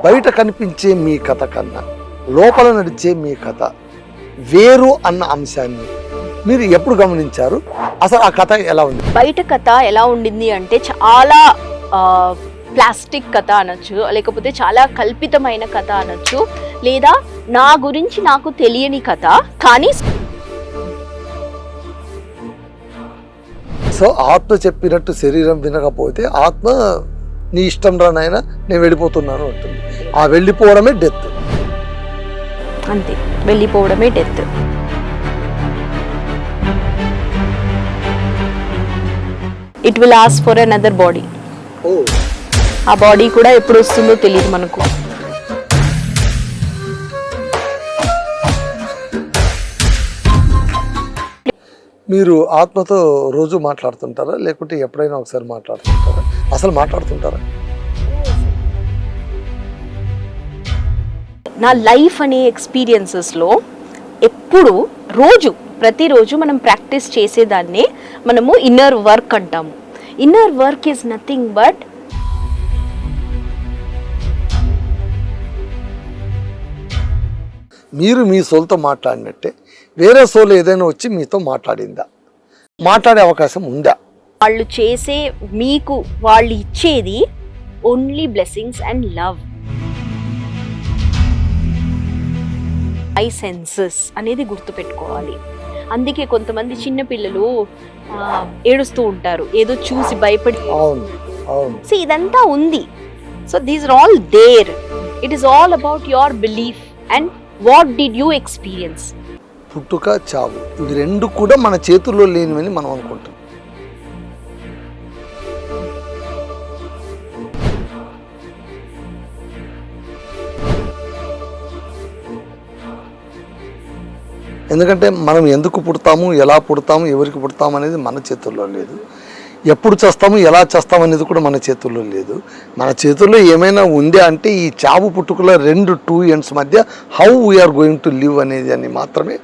బయట కనిపించే మీ కథ కన్నా లోపల నడిచే మీ కథ వేరు అన్న అంశాన్ని మీరు ఎప్పుడు గమనించారు? అసలు ఆ కథ ఎలా ఉంది? బయట కథ ఎలా ఉండింది అంటే చాలా ప్లాస్టిక్ కథ అనొచ్చు, లేకపోతే చాలా కల్పితమైన కథ అనొచ్చు, లేదా నా గురించి నాకు తెలియని కథ. కానీ సో ఆత్మ చెప్పినట్టు శరీరం వినకపోతే ఆత్మ నీ ఇష్టం రా నాయనా నేను వెళ్ళిపోతున్నాను అంటుంది. ఆ వెళ్ళిపోవడమే డెత్. అంతే, వెళ్ళిపోవడమే death. It will ask for another body. ఆ బాడీ కూడా ఎప్పుడు వస్తుందో తెలియదు మనకు. మీరు ఆత్మతో రోజు మాట్లాడుతుంటారా, లేకుంటే ఎప్పుడైనా ఒకసారి మాట్లాడుతుంటారా? అసలు మాట్లాడుతుంటారా? నా లైఫ్ అనే ఎక్స్పీరియన్సెస్లో ఎప్పుడు ప్రతిరోజు మనం ప్రాక్టీస్ చేసేదాన్నే మనము ఇన్నర్ వర్క్ అంటాము. Inner work is nothing but మీరు మీ సోల్తో మాట్లాడినట్టే వేరే సోల్ ఏదైనా వచ్చి మీతో మాట్లాడిందా? మాట్లాడే అవకాశం ఉందా? వాళ్ళు చేసే మీకు వాళ్ళు ఇచ్చేది ఓన్లీ బ్లెస్సింగ్స్ అండ్ లవ్. ఐ సెన్సెస్ అనేది గుర్తుపెట్టుకోవాలి. అందుకే కొంతమంది చిన్నపిల్లలు ఏడుస్తూ ఉంటారు, ఏదో చూసి భయపడి. సో ఇదంతా ఉంది. So these are all there. It is all about your belief and what did you experience. పుట్టుక చావు ఇవి రెండు కూడా మన చేతుల్లో లేనివని మనం అనుకుంటాం. ఎందుకంటే మనం ఎందుకు పుడతాము, ఎలా పుడతాము, ఎవరికి పుడతాము అనేది మన చేతుల్లో లేదు. ఎప్పుడు చేస్తాము, ఎలా చేస్తాము అనేది కూడా మన చేతుల్లో లేదు. మన చేతుల్లో ఏమైనా ఉంది అంటే ఈ చావు పుట్టుకల టూ ఎండ్స్ మధ్య how we are going to live అనేది అని మాత్రమే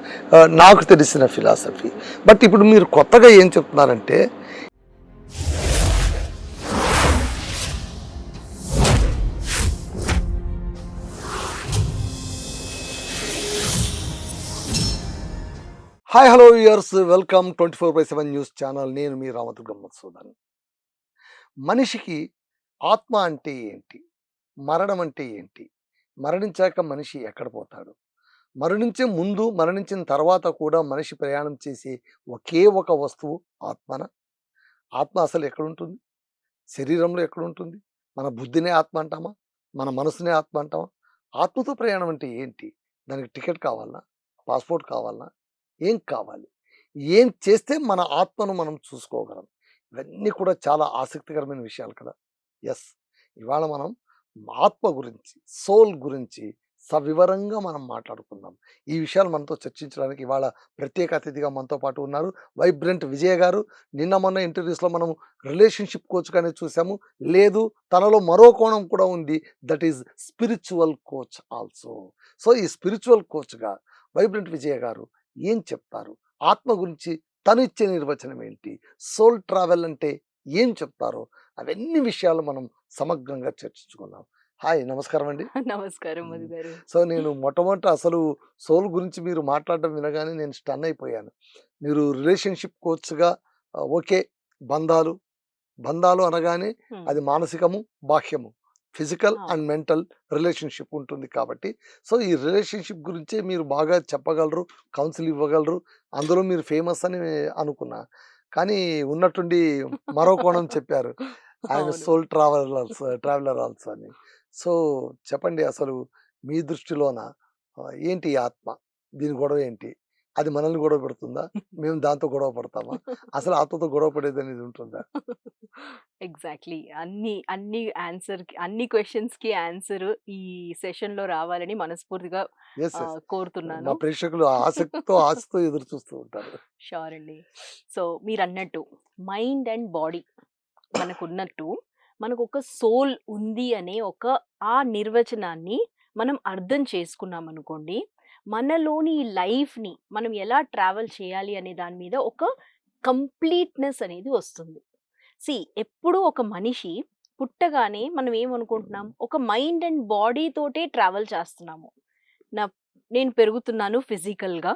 నాకు తెలిసిన ఫిలాసఫీ. బట్ ఇప్పుడు మీరు కొత్తగా ఏం చెప్తున్నారంటే hi hello viewers, welcome 24/7 news channel. నేను మీ రామదుర్గం మధుసూదన్. మనిషికి ఆత్మ అంటే ఏంటి, మరణం అంటే ఏంటి, మరణించాక మనిషి ఎక్కడ పోతాడు, మరణించే ముందు మరణించిన తర్వాత కూడా మనిషి ప్రయాణం చేసే ఒకే ఒక వస్తువు ఆత్మన? ఆత్మ అసలు ఎక్కడుంటుంది? శరీరంలో ఎక్కడుంటుంది? మన బుద్ధినే ఆత్మ అంటామా, మన మనసునే ఆత్మ అంటామా? ఆత్మతో ప్రయాణం అంటే ఏంటి? దానికి టికెట్ కావాలనా, పాస్పోర్ట్ కావాలనా, ఏం కావాలి? ఏం చేస్తే మన ఆత్మను మనం చూసుకోగలం? ఇవన్నీ కూడా చాలా ఆసక్తికరమైన విషయాలు కదా. ఎస్, ఇవాళ మనం ఆత్మ గురించి, సోల్ గురించి సవివరంగా మనం మాట్లాడుకుందాం. ఈ విషయాలు మనతో చర్చించడానికి ఇవాళ ప్రత్యేక అతిథిగా మనతో పాటు ఉన్నారు వైబ్రెంట్ విజయ గారు. నిన్న మొన్న ఇంటర్వ్యూస్లో మనం రిలేషన్షిప్ కోచ్గానే చూసాము. లేదు, తనలో మరో కోణం కూడా ఉంది, that is spiritual coach also. So ఈ స్పిరిచువల్ కోచ్గా వైబ్రెంట్ విజయ గారు ఏం చెప్తారు? ఆత్మ గురించి తను ఇచ్చే నిర్వచనం ఏంటి, సోల్ ట్రావెల్ అంటే ఏం చెప్తారో అవన్నీ విషయాలు మనం సమగ్రంగా చర్చించుకున్నాం. హాయ్, నమస్కారం అండి. నమస్కారం మధు గారు. సో నేను మొట్టమొదట అసలు సోల్ గురించి మీరు మాట్లాడడం వినగానే నేను స్టన్ అయిపోయాను. మీరు రిలేషన్షిప్ కోచ్గా ఓకే, బంధాలు అనగానే అది మానసికము, బాహ్యము, ఫిజికల్ అండ్ మెంటల్ రిలేషన్షిప్ ఉంటుంది కాబట్టి సో ఈ రిలేషన్షిప్ గురించే మీరు బాగా చెప్పగలరు, కౌన్సిల్ ఇవ్వగలరు. అందులో మీరు ఫేమస్ అని అనుకున్నా, కానీ ఉన్నట్టుండి మరో కోణం చెప్పారు, ఆయన సోల్ ట్రావెలర్ ఆల్సో అని. సో చెప్పండి, అసలు మీ దృష్టిలోన ఏంటి ఈ ఆత్మ? దీని గొడవ ఏంటి? అది మనల్ని గొడవ పెడుతుందా, మేము దాంతో గొడవ పడతామా? అసలు ఆత్మతో గొడవ పడేది అనేది ఉంటుందా? ఎగ్జాక్ట్లీ. అన్ని క్వశ్చన్స్ కి ఆన్సర్ ఈ సెషన్ లో రావాలని మనస్ఫూర్తిగా కోరుతున్నాను. మా ప్రేక్షకులు ఆశతో ఎదురు చూస్తూ ఉంటారు. షూర్ అండి. సో మీరు అన్నట్టు మైండ్ అండ్ బాడీ మనకున్నట్టు మనకు ఒక సోల్ ఉంది అనే ఆ నిర్వచనాన్ని మనం అర్థం చేసుకున్నాం అనుకోండి, మనలోని లైఫ్ని మనం ఎలా ట్రావెల్ చేయాలి అనే దాని మీద ఒక కంప్లీట్నెస్ అనేది వస్తుంది. ఎప్పుడు ఒక మనిషి పుట్టగానే మనం ఏమనుకుంటున్నాం, ఒక మైండ్ అండ్ బాడీ తోటే ట్రావెల్ చేస్తున్నాము. నా నేను పెరుగుతున్నాను ఫిజికల్‌గా.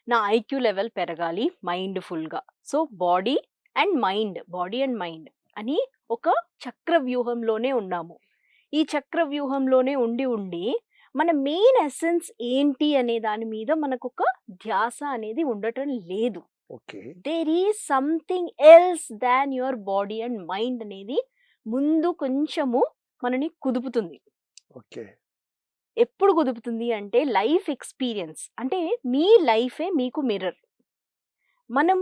నా ఐక్యూ లెవెల్ పెరగాలి మైండ్‌ఫుల్‌గా. సో, బాడీ అండ్ మైండ్ అని ఒక చక్రవ్యూహంలోనే ఉన్నాము. ఈ చక్రవ్యూహంలోనే ఉండి మన మెయిన్ ఎసెన్స్ ఏంటి అనే దాని మీద మనకొక ధ్యాస అనేది ఉండటం లేదు. Okay. There is something else than your body and mind అనేది ముందు కొంచెము మనని కుదుపుతుంది. ఓకే. ఎప్పుడు కుదుపుతుంది అంటే లైఫ్ ఎక్స్‌పీరియన్స్. అంటే మీ లైఫే మీకు మిర్రర్. మనం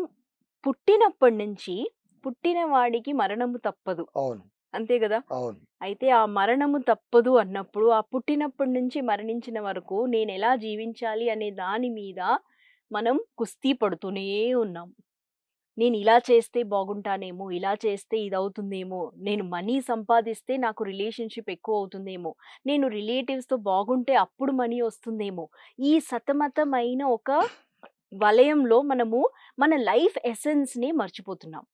పుట్టినప్పటి నుంచి పుట్టిన వాడికి మరణము తప్పదు. అవును. అంతే గదా! అవును. అయితే ఆ మరణము తప్పదు అన్నప్పుడు ఆ పుట్టినప్పటి నుంచి మరణించిన వరకు నేనెలా జీవించాలి అనే దాని మీద మనం కుస్తీ పడుతూనే ఉన్నాం. నేను ఇలా చేస్తే బాగుంటానేమో, ఇలా చేస్తే ఇదవుతుందేమో, నేను మనీ సంపాదిస్తే నాకు రిలేషన్‌షిప్ ఎక్కువవుతుందేమో, నేను రిలేటివ్స్‌తో బాగుంటే అప్పుడు మనీ వస్తుందేమో. ఈ సతమతమైన ఒక వలయంలో మనము మన లైఫ్ ఎసెన్స్‌ని మర్చిపోతున్నాం.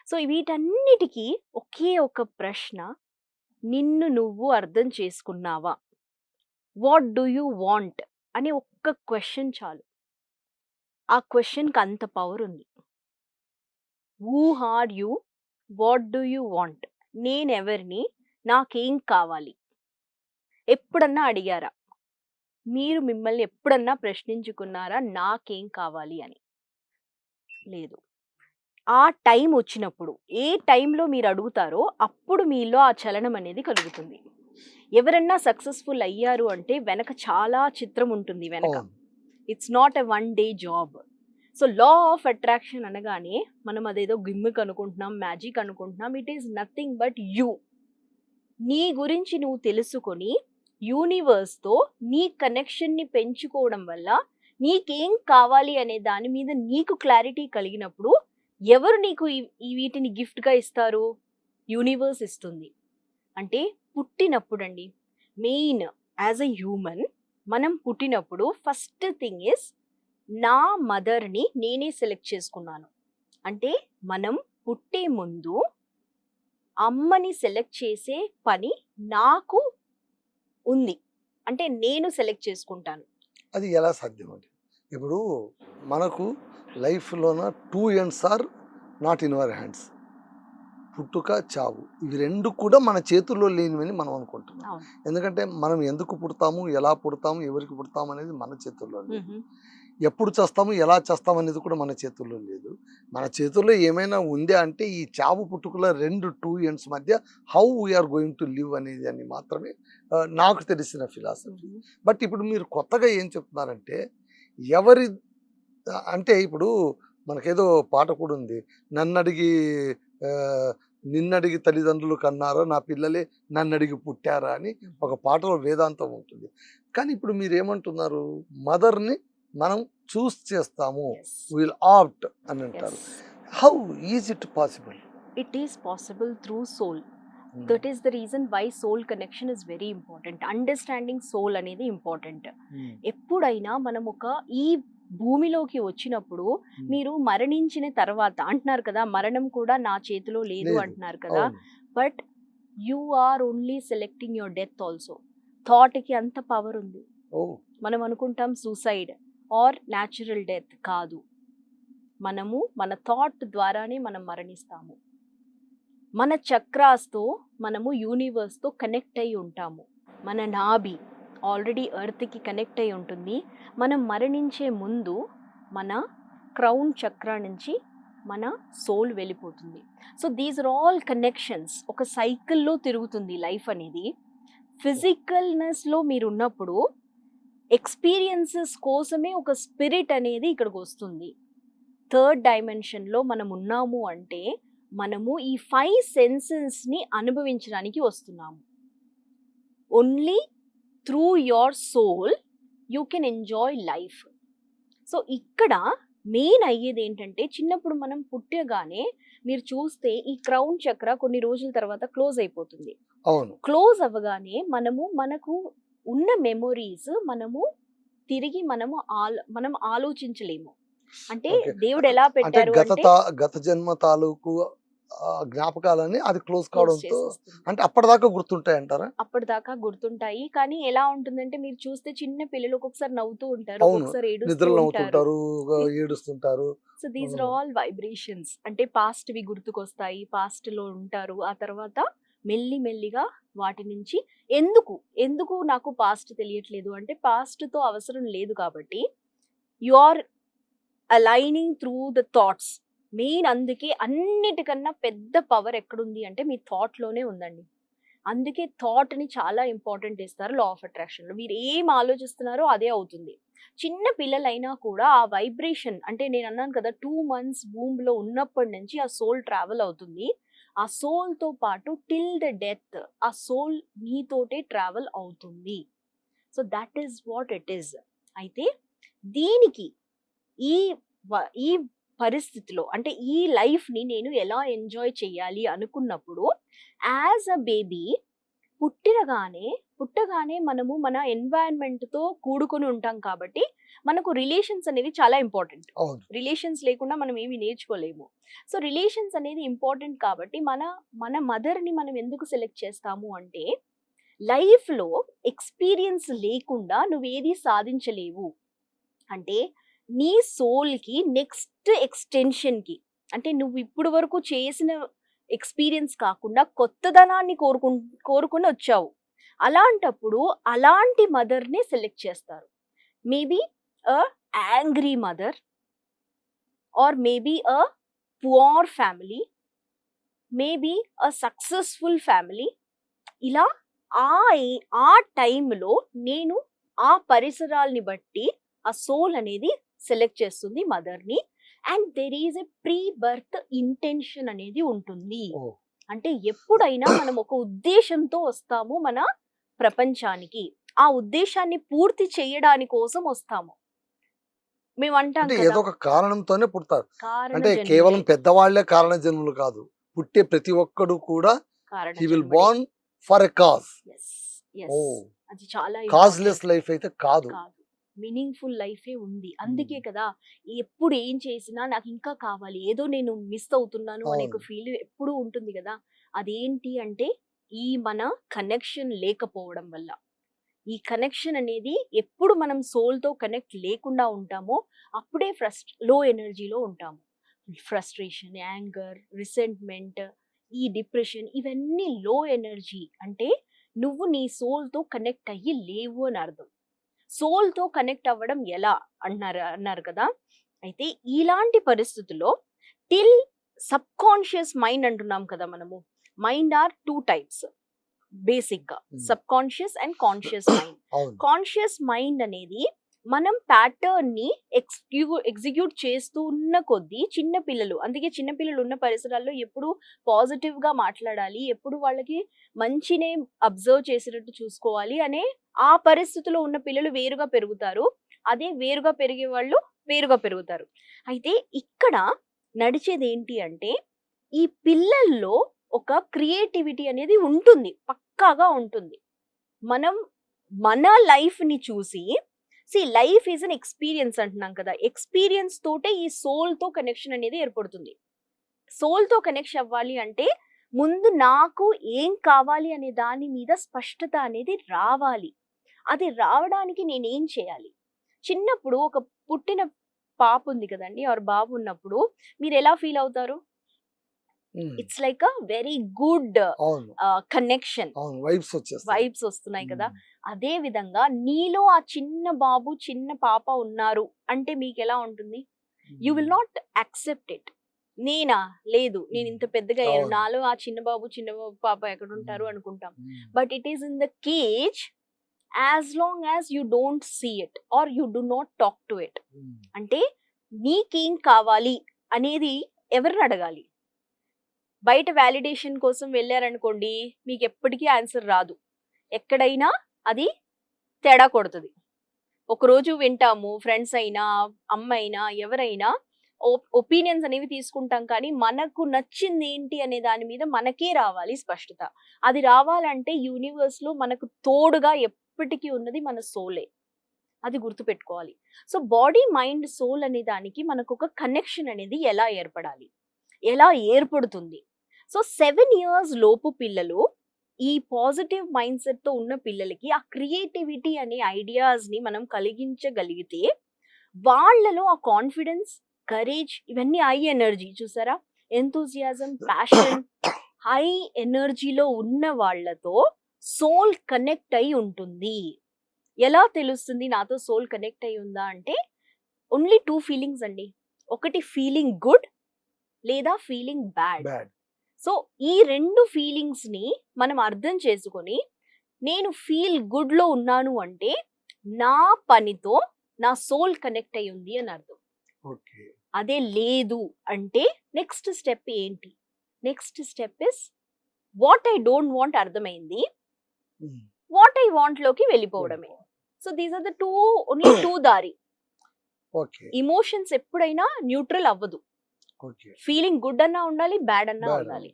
సో, వీటన్నిటికి ఒకే ఒక ప్రశ్న, నిన్ను నువ్వు అర్థం చేసుకున్నావా? What do you want? అనే ఒక్క క్వెషన్ చాలు. ఆ క్వెషన్‌కి అంత పవర్ ఉంది. Who are you? What do you want? నేనెవరిని? నాకేం కావాలి? ఎప్పుడన్నా అడిగారా? మీరు మిమ్మల్ని ఎప్పుడన్నా ప్రశ్నించుకున్నారా? నాకేం కావాలి అని? లేదు. ఆ టైం వచ్చినప్పుడు, ఏ టైంలో మీరు అడుగుతారో అప్పుడు మీలో ఆ చలనం అనేది కలుగుతుంది. ఎవరన్నా సక్సెస్‌ఫుల్ అయ్యారు అంటే వెనక చాలా చిత్రం ఉంటుంది వెనక. అవును. It's not a one day job. So, law of attraction అనగానే మనం అదేదో గిమ్మిక్ అనుకుంటున్నాం, మ్యాజిక్ అనుకుంటున్నాం. It is nothing but you. నీ గురించి నువ్వు తెలుసుకొని యూనివర్స్‌తో నీ కనెక్షన్‌ని పెంచుకోవడం వల్ల నీకేం కావాలి అనే దాని మీద నీకు క్లారిటీ కలిగినప్పుడు ఎవరు నీకు ఈ వీటిని గిఫ్ట్‌గా ఇస్తారు? యూనివర్స్ ఇస్తుంది. అంటే పుట్టినప్పుడండి, మెయిన్ యాజ్ ఎ హ్యూమన్ మనం పుట్టినప్పుడు ఫస్ట్ థింగ్ ఈస్ నా మదర్‌ని నేనే సెలెక్ట్ చేసుకున్నాను. అంటే మనం పుట్టే ముందు అమ్మని సెలెక్ట్ చేసే పని నాకు ఉంది. అంటే నేను సెలెక్ట్ చేసుకుంటాను. అది ఎలా సాధ్యమండి? ఇప్పుడు మనకు లైఫ్‌లోన 2 ends are not in our hands. పుట్టుక, చావు. ఇవి 2 కూడా మన చేతుల్లో లేనివని మనం అనుకుంటున్నాం. అవును. ఎందుకంటే మనం ఎందుకు పుడతాము, ఎలా పుడతాము, ఎవరికి పుడతాము అనేది మన చేతుల్లో లేదు. హుహు. ఎప్పుడు చస్తాము, ఎలా చస్తాం అనేది కూడా మన చేతుల్లో లేదు. మన చేతుల్లో ఏమైనా ఉందా అంటే ఈ చావు పుట్టుకల 2 ఎండ్స్ మధ్య how we are going to live అనేది అని మాత్రమే నాకు తెలిసిన ఫిలాసఫీ. హుహు. బట్ ఇప్పుడు మీరు కొత్తగా ఏం చెప్తున్నారంటే ఎవరి అంటే ఇప్పుడు మనకేదో పాట కూడా ఉంది. నన్నడిగి ఆహ్, నిన్నడిగి తల్లిదండ్రులు కన్నారా, నా పిల్లలే నన్నడిగి పుట్టారా అని ఒక పాటలో వేదాంతం ఉంటుంది. కానీ ఇప్పుడు మీరేమంటున్నారు? మదర్‌ని మనం చూస్ చేస్తాము. యెస్. విల్ ఆప్ట్ అని అంటారు. Yes. How is it possible? It is possible through soul. That is the reason why soul connection is very important. Understanding soul అనేది ఇంపార్టెంట్. ఎప్పుడైనా మనం ఈ భూమిలోకి వచ్చినప్పుడు మీరు మరణించిన తర్వాత అంటున్నారు కదా! మరణం కూడా నా చేతిలో లేదు లేదు. అంటున్నారు కదా! అవును. But you are only selecting your death also. థాట్‌కి అంత పవర్ ఉంది. ఓహ్! మనం అనుకుంటాం సూసైడ్ ఆర్ న్యాచురల్ డెత్ కాదు. మన థాట్ ద్వారానే మనం మరణిస్తాము. మన చక్రాస్‌తో మనము యూనివర్స్‌తో కనెక్ట్ అయ్యి ఉంటాము. మన నాభి ఆల్రెడీ ఎర్త్‌కి కనెక్ట్ అయ్యి ఉంటుంది. మనం మరణించే ముందు మన క్రౌన్ చక్ర నుంచి మన సోల్ వెళ్ళిపోతుంది. So, these are all connections. ఒక సైకిల్‌లో తిరుగుతుంది లైఫ్ అనేది. ఫిజికల్‌నెస్‌లో మీరున్నప్పుడు ఎక్స్‌పీరియన్సెస్ కోసమే ఒక స్పిరిట్ అనేది ఇక్కడికొస్తుంది. థర్డ్ డైమెన్షన్‌లో మనం ఉన్నాము అంటే మనము ఈ 5 సెన్సెస్‌ని అనుభవించడానికి వస్తున్నాము. Only through your soul you can enjoy life. So, ఇక్కడ మెయిన్ అయ్యేదేంటంటే చిన్నప్పుడు మనం పుట్టగానే మీరు చూస్తే ఈ క్రౌన్ చక్ర కొన్ని రోజుల తర్వాత క్లోజ్ అయిపోతుంది. అవును. క్లోజ్ అవ్వగానే మనకు ఉన్న మెమోరీస్ తిరిగి మనం ఆలోచించలేము. అంటే ఓకే. దేవుడు ఎలా అంటే పెట్టారు అంటే గత జన్మ తాలూకు జ్ఞాపకాలని అది క్లోజ్ క్లోజ్ కావడంతో చేసేస్తుంది. అంటే అప్పటిదాకా గుర్తుంటాయి అంటారా? అప్పటిదాకా గుర్తుంటాయి. కానీ ఎలా ఉంటుందంటే మీరు చూస్తే చిన్న పిల్లలు ఒక్కొక్కసారి నవ్వుతూ ఉంటారు. అవును. ఒక్కొక్కసారి ఏడుస్తూ నిద్రలో ఉంటారు. నవ్వుతుంటారు, ఏడుస్తుంటారు. So these are all vibrations. అంటే పాస్ట్‌వి గుర్తుకొస్తాయి. పాస్ట్‌లో ఉంటారు. ఆ తర్వాత మెల్లిగా వాటి నుంచి ఎందుకు నాకు పాస్ట్ తెలియట్లేదు అంటే పాస్ట్‌తో అవసరం లేదు కాబట్టి you are aligning through the thoughts. Main అందుకే అన్నిటికన్నా పెద్ద పవర్ ఎక్కడుంది అంటే మీ థాట్‌లోనే ఉందండి. అందుకే థాట్‌ని చాలా ఇంపార్టెంట్ ఇస్తారు లా ఆఫ్ అట్రాక్షన్‌లో. మీరు ఏం ఆలోచిస్తున్నారో అదే అవుతుంది. చిన్న పిల్లలైనా కూడా ఆ వైబ్రేషన్ అంటే నేనన్నాను కదా 2 మంత్స్ వూమ్‌లో ఉన్నప్పటి నుంచి ఆ సోల్ ట్రావెల్ అవుతుంది. ఆ సోల్‌తో పాటు టిల్ ద డెత్ ఆ సోల్ మీతోటే ట్రావెల్ అవుతుంది. So that is what it is. అయితే దీనికి ఈ ఈ పరిస్థితిలో అంటే ఈ లైఫ్‌ని నేను ఎలా ఎంజాయ్ చేయాలి అనుకున్నప్పుడు యాస్ అ బేబీ పుట్టగానే మనము మన ఎన్వైరన్మెంట్‌తో కూడుకొని ఉంటాం కాబట్టి మనకు రిలేషన్స్ అనేవి చాలా ఇంపార్టెంట్. అవును. రిలేషన్స్ లేకుండా మనం ఏమి నేర్చుకోలేము. సో రిలేషన్స్ అనేది ఇంపార్టెంట్ కాబట్టి మన మదర్‌ని మనం ఎందుకు సెలెక్ట్ చేస్తాము అంటే లైఫ్‌లో ఎక్స్‌పీరియన్స్ లేకుండా నువ్వేది సాధించలేవు. అంటే నీ సోల్‌కి నెక్స్ట్ ఎక్స్‌టెన్షన్‌కి అంటే నువ్వు ఇప్పటి వరకు చేసిన ఎక్స్‌పీరియన్స్ కాకుండా కొత్తదనాన్ని కోరుకొని వచ్చావు. అలాంటప్పుడు అలాంటి మదర్‌ని సెలెక్ట్ చేస్తారు. Maybe a angry mother or maybe a poor family, maybe a successful family. ఇలా ఆ ఆ టైంలో నేను ఆ పరిసరాల్ని బట్టి ఆ సోల్ అనేది సెలెక్ట్ చేస్తుంది మదర్‌ని. And there is a pre birth intention అనేది ఉంటుంది. ఓహ్! అంటే ఎప్పుడైనా మనం ఒక ఉద్దేశంతో వస్తాము మన ప్రపంచానికి. ఆ ఉద్దేశాన్ని పూర్తి చేయడాని కోసం వస్తాము. మేమంటాం అంటే కదా! ఏదో ఒక కారణంతోనే పుడతారు. కారణ అంటే జన్ముడే. కేవలం పెద్దవాళ్ళే కారణ జన్ములు కాదు. పుట్టే ప్రతి ఒక్కడు కూడా కారణ హి విల్ జన్ముడే. Born for a cause. Yes. Yes. Oh! అది చాలా కాజ్‌లెస్ ఇంపార్టెంట్. లైఫ్ అయితే కాదు. కాదు. మీనింగ్‌ఫుల్ లైఫే ఉంది. అందుకే హ్మ్. కదా ఎప్పుడు ఏం చేసినా నాకు ఇంకా కావాలి. ఏదో నేను మిస్ అవుతున్నాను అనే ఒక అవును. ఫీల్ ఎప్పుడూ ఉంటుంది గదా! అదేంటి అంటే ఈ మన కనెక్షన్ లేకపోవడం వల్ల. ఈ కనెక్షన్ అనేది ఎప్పుడు మనం సోల్‌తో కనెక్ట్ లేకుండా ఉంటామో అప్పుడే లో ఎనర్జీలో ఉంటాము. ఫ్రస్ట్రేషన్, యాంగర్, రిసెంట్‌మెంట్, ఈ డిప్రెషన్ ఇవన్నీ లో ఎనర్జీ. అంటే నువ్వు నీ సోల్‌తో కనెక్ట్ అయ్యి లేవు అని అర్థం. సోల్‌తో కనెక్ట్ అవ్వడం ఎలా అన్నారు కదా! అయితే ఇలాంటి పరిస్థితుల్లో టిల్ సబ్‌కాన్షియస్ మైండ్ అంటున్నాం కదా మనము. మైండ్ ఆర్ 2 టైప్స్ బేసిక్‌గా. హ్మ్. Subconscious and conscious mind. అవును. కాన్షియస్ మైండ్ అనేది మనం ప్యాటర్న్‌ని ఎగ్జిక్యూట్ చేస్తూ ఉన్న కొద్దీ చిన్న పిల్లలు అందుకే చిన్న పిల్లలు ఉన్న పరిసరాల్లో ఎప్పుడు పాజిటివ్‌గా మాట్లాడాలి. ఎప్పుడు వాళ్ళకి మంచినే అబ్జర్వ్ చేసేటట్టు చూసుకోవాలి అనే ఆ పరిస్థితిలో ఉన్న పిల్లలు వేరుగా పెరుగుతారు. అదే వేరుగా పెరిగే వాళ్ళు వేరుగా పెరుగుతారు. అయితే ఇక్కడ నడిచేదేంటి అంటే ఈ పిల్లల్లో ఒక క్రియేటివిటీ అనేది ఉంటుంది. పక్కాగా ఉంటుంది. మనం మన లైఫ్‌ని చూసి లైఫ్ ఈజ్ ఎన్ ఎక్స్‌పీరియన్స్ అంటున్నాం కదా! ఎక్స్‌పీరియన్స్ తోటే ఈ సోల్‌తో కనెక్షన్ అనేది ఏర్పడుతుంది. సోల్‌తో కనెక్షన్ అవ్వాలి అంటే ముందు నాకు ఏం కావాలి అనే దాని మీద స్పష్టత అనేది రావాలి. అది రావడానికి నేనేం చేయాలి? చిన్నప్పుడు ఒక పుట్టిన పాప ఉంది కదండీ! ఆర్ బాబు ఉన్నప్పుడు మీరెలా ఫీల్ అవుతారు? హ్మ్. It's like a very good అవును. కనెక్షన్. అవును. వైబ్స్ వచ్చేస్తాయి. వైబ్స్ వస్తున్నాయి కదా! హ్మ్. అదే విధంగా నీలో ఆ చిన్న బాబు, చిన్న పాప ఉన్నారు అంటే మీకెలా ఉంటుంది? యూ విల్ హ్మ్. Not accept it. నేనా? లేదు. నేను ఇంత పెద్దగా అయ్యాను. అవును. నాలో ఆ చిన్న బాబు, చిన్న పాప ఎక్కడుంటారు హ్మ్. అనుకుంటాం. Hmm. But it is in the cage as long as you don't see it or you do not talk to it. Hmm. అంటే నీకేం కావాలి అనేది ఎవరిని అడగాలి? బయట వాలిడేషన్ కోసం వెళ్లారనుకోండి మీకెప్పటికీ ఆన్సర్ రాదు. ఎక్కడైనా అది తేడా కొడతది. ఒకరోజు వింటాము ఫ్రెండ్స్ అయినా, అమ్మైనా, ఎవరైనా ఒపీనియన్స్ అనేవి తీసుకుంటాం కానీ, మనకు నచ్చిందేంటి అనే దాని మీద మనకే రావాలి స్పష్టత. అది రావాలంటే యూనివర్స్‌లో మనకు తోడుగా ఎప్పటికి ఉన్నది మన సోలే. అది గుర్తుపెట్టుకోవాలి. సో, బాడీ, మైండ్, సోల్ అనే దానికి మనకొక కనెక్షన్ అనేది ఎలా ఏర్పడాలి? ఎలా ఏర్పడుతుంది? సో 7 ఇయర్స్ లోపు పిల్లలు ఈ పాజిటివ్ మైండ్ సెట్ తో ఉన్న పిల్లలకి ఆ క్రియేటివిటీ అనే ఐడియాస్ ని మనం కలిగించగలిగితే వాళ్ళలో ఆ కాన్ఫిడెన్స్, కరేజ్, ఇవన్నీ హై ఎనర్జీ చూసారా, ఎంతూజియాజం, ప్యాషన్, హై ఎనర్జీలో ఉన్న వాళ్ళతో సోల్ కనెక్ట్ అయి ఉంటుంది. ఎలా తెలుస్తుంది నాతో సోల్ కనెక్ట్ అయి ఉందా అంటే ఓన్లీ 2 ఫీలింగ్స్ అండి. ఒకటి ఫీలింగ్ గుడ్ లేదా ఫీలింగ్ బ్యాడ్. సో ఈ 2 ఫీలింగ్స్ ని మనం అర్థం చేసుకొని నేను ఫీల్ గుడ్ లో ఉన్నాను అంటే నా పనితో నా సోల్ కనెక్ట్ అయి ఉంది అని అర్థం. అదే లేదు అంటే నెక్స్ట్ స్టెప్ ఏంటి? Next step is what I don't want అర్థమైంది, వాట్ ఐ వాంట్ లోకి వెళ్ళిపోవడమే. So these are the only 2 దారి. ఇమోషన్స్ ఎప్పుడైనా న్యూట్రల్ అవ్వదు. ఫీలింగ్ గుడ్ అన్నా ఉండాలి, బ్యాడ్ అన్నా ఉండాలి.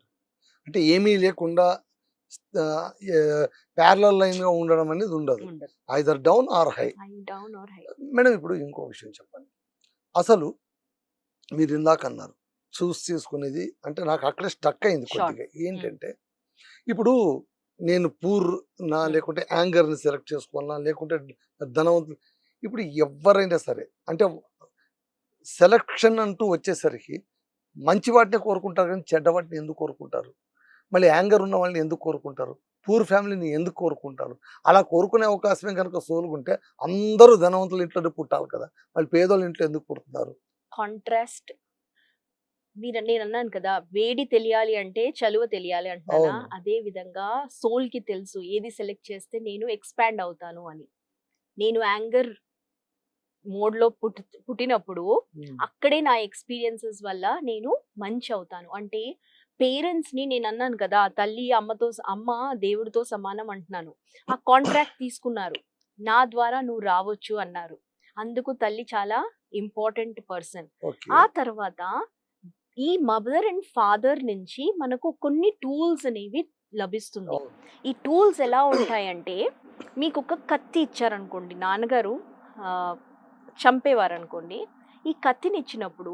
అంటే ఏమీ లేకుండా ప్యారలల్ లైన్ గా ఉండడం అనేది ఉండదు. Either down are high. Madam ఇప్పుడు ఇంకో విషయం చెప్పండి. అసలు మీరు ఇందాక అన్నారు చూస్ చేసుకునేది అంటే నాకు అక్కడే స్టక్ అయింది కొద్దిగా. ఏంటంటే ఇప్పుడు నేను పూర్ నా లేకుంటే యాంగర్ ని సెలెక్ట్ చేసుకోవాలన్నా లేకుంటే ధనవంతులు, ఇప్పుడు ఎవరైనా సరే అంటే సెలక్షన్ అంటూ వచ్చేసరికి మంచి వాటిని కోరుకుంటారు కానీ చెడ్డ వాటిని ఎందుకు కోరుకుంటారు? మళ్ళీ యాంగర్ ఉన్న వాళ్ళని ఎందుకు కోరుకుంటారు? పూర్ ఫ్యామిలీని ఎందుకు కోరుకుంటారు? అలా కోరుకునే అవకాశమే కనుక సోలుకుంటే అందరూ ధనవంతుల ఇంట్లోనే పుట్టాలి కదా, మళ్ళీ పేదోళ్ళ ఇంట్లో ఎందుకు పుడుతున్నారు? కాంట్రాస్ట్. నేను అన్నాను కదా, వేడి తెలియాలి అంటే చలువ తెలియాలి అంటున్నా. అదే విధంగా సోల్ కి తెలుసు ఏది సెలెక్ట్ చేస్తే నేను ఎక్స్పాండ్ అవుతాను అని. నేను యాంగర్ మోడ్ లో పుట్టినప్పుడు అక్కడే నా ఎక్స్పీరియన్సెస్ వల్ల నేను మంచి అవుతాను. అంటే పేరెంట్స్ ని నేను అన్నాను కదా, తల్లి అమ్మ దేవుడితో సమానం అంటున్నాను. ఆ కాంట్రాక్ట్ తీసుకున్నారు, నా ద్వారా నువ్వు రావచ్చు అన్నారు. అందుకు తల్లి చాలా ఇంపార్టెంట్ పర్సన్. ఆ తర్వాత ఈ మదర్ అండ్ ఫాదర్ నుంచి మనకు కొన్ని టూల్స్ అనేవి లభిస్తుంది. ఈ టూల్స్ ఎలా ఉంటాయంటే, మీకు ఒక కత్తి ఇచ్చారనుకోండి, నాన్నగారు చంపేవారు అనుకోండి, ఈ కత్తిని ఇచ్చినప్పుడు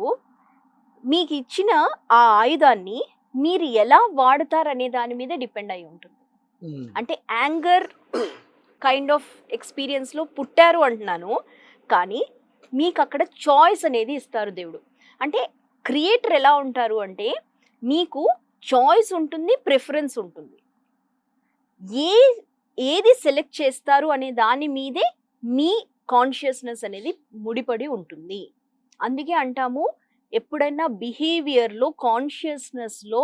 మీకు ఇచ్చిన ఆ ఆయుధాన్ని మీరు ఎలా వాడతారనే దాని మీద డిపెండ్ అయి ఉంటుంది. అంటే యాంగర్ కైండ్ ఆఫ్ ఎక్స్పీరియన్స్ లో పుట్టారు అంటున్నాను, కానీ మీకు అక్కడ చాయిస్ అనేది ఇస్తారు దేవుడు. అంటే క్రియేటర్ ఎలా ఉంటారు అంటే మీకు చాయిస్ ఉంటుంది, ప్రిఫరెన్స్ ఉంటుంది. ఏది సెలెక్ట్ చేస్తారు అనే దాని మీదే మీ కాన్షియస్నెస్ అనేది ముడిపడి ఉంటుంది. అందుకే అంటాము, ఎప్పుడైనా బిహేవియర్లో కాన్షియస్నెస్లో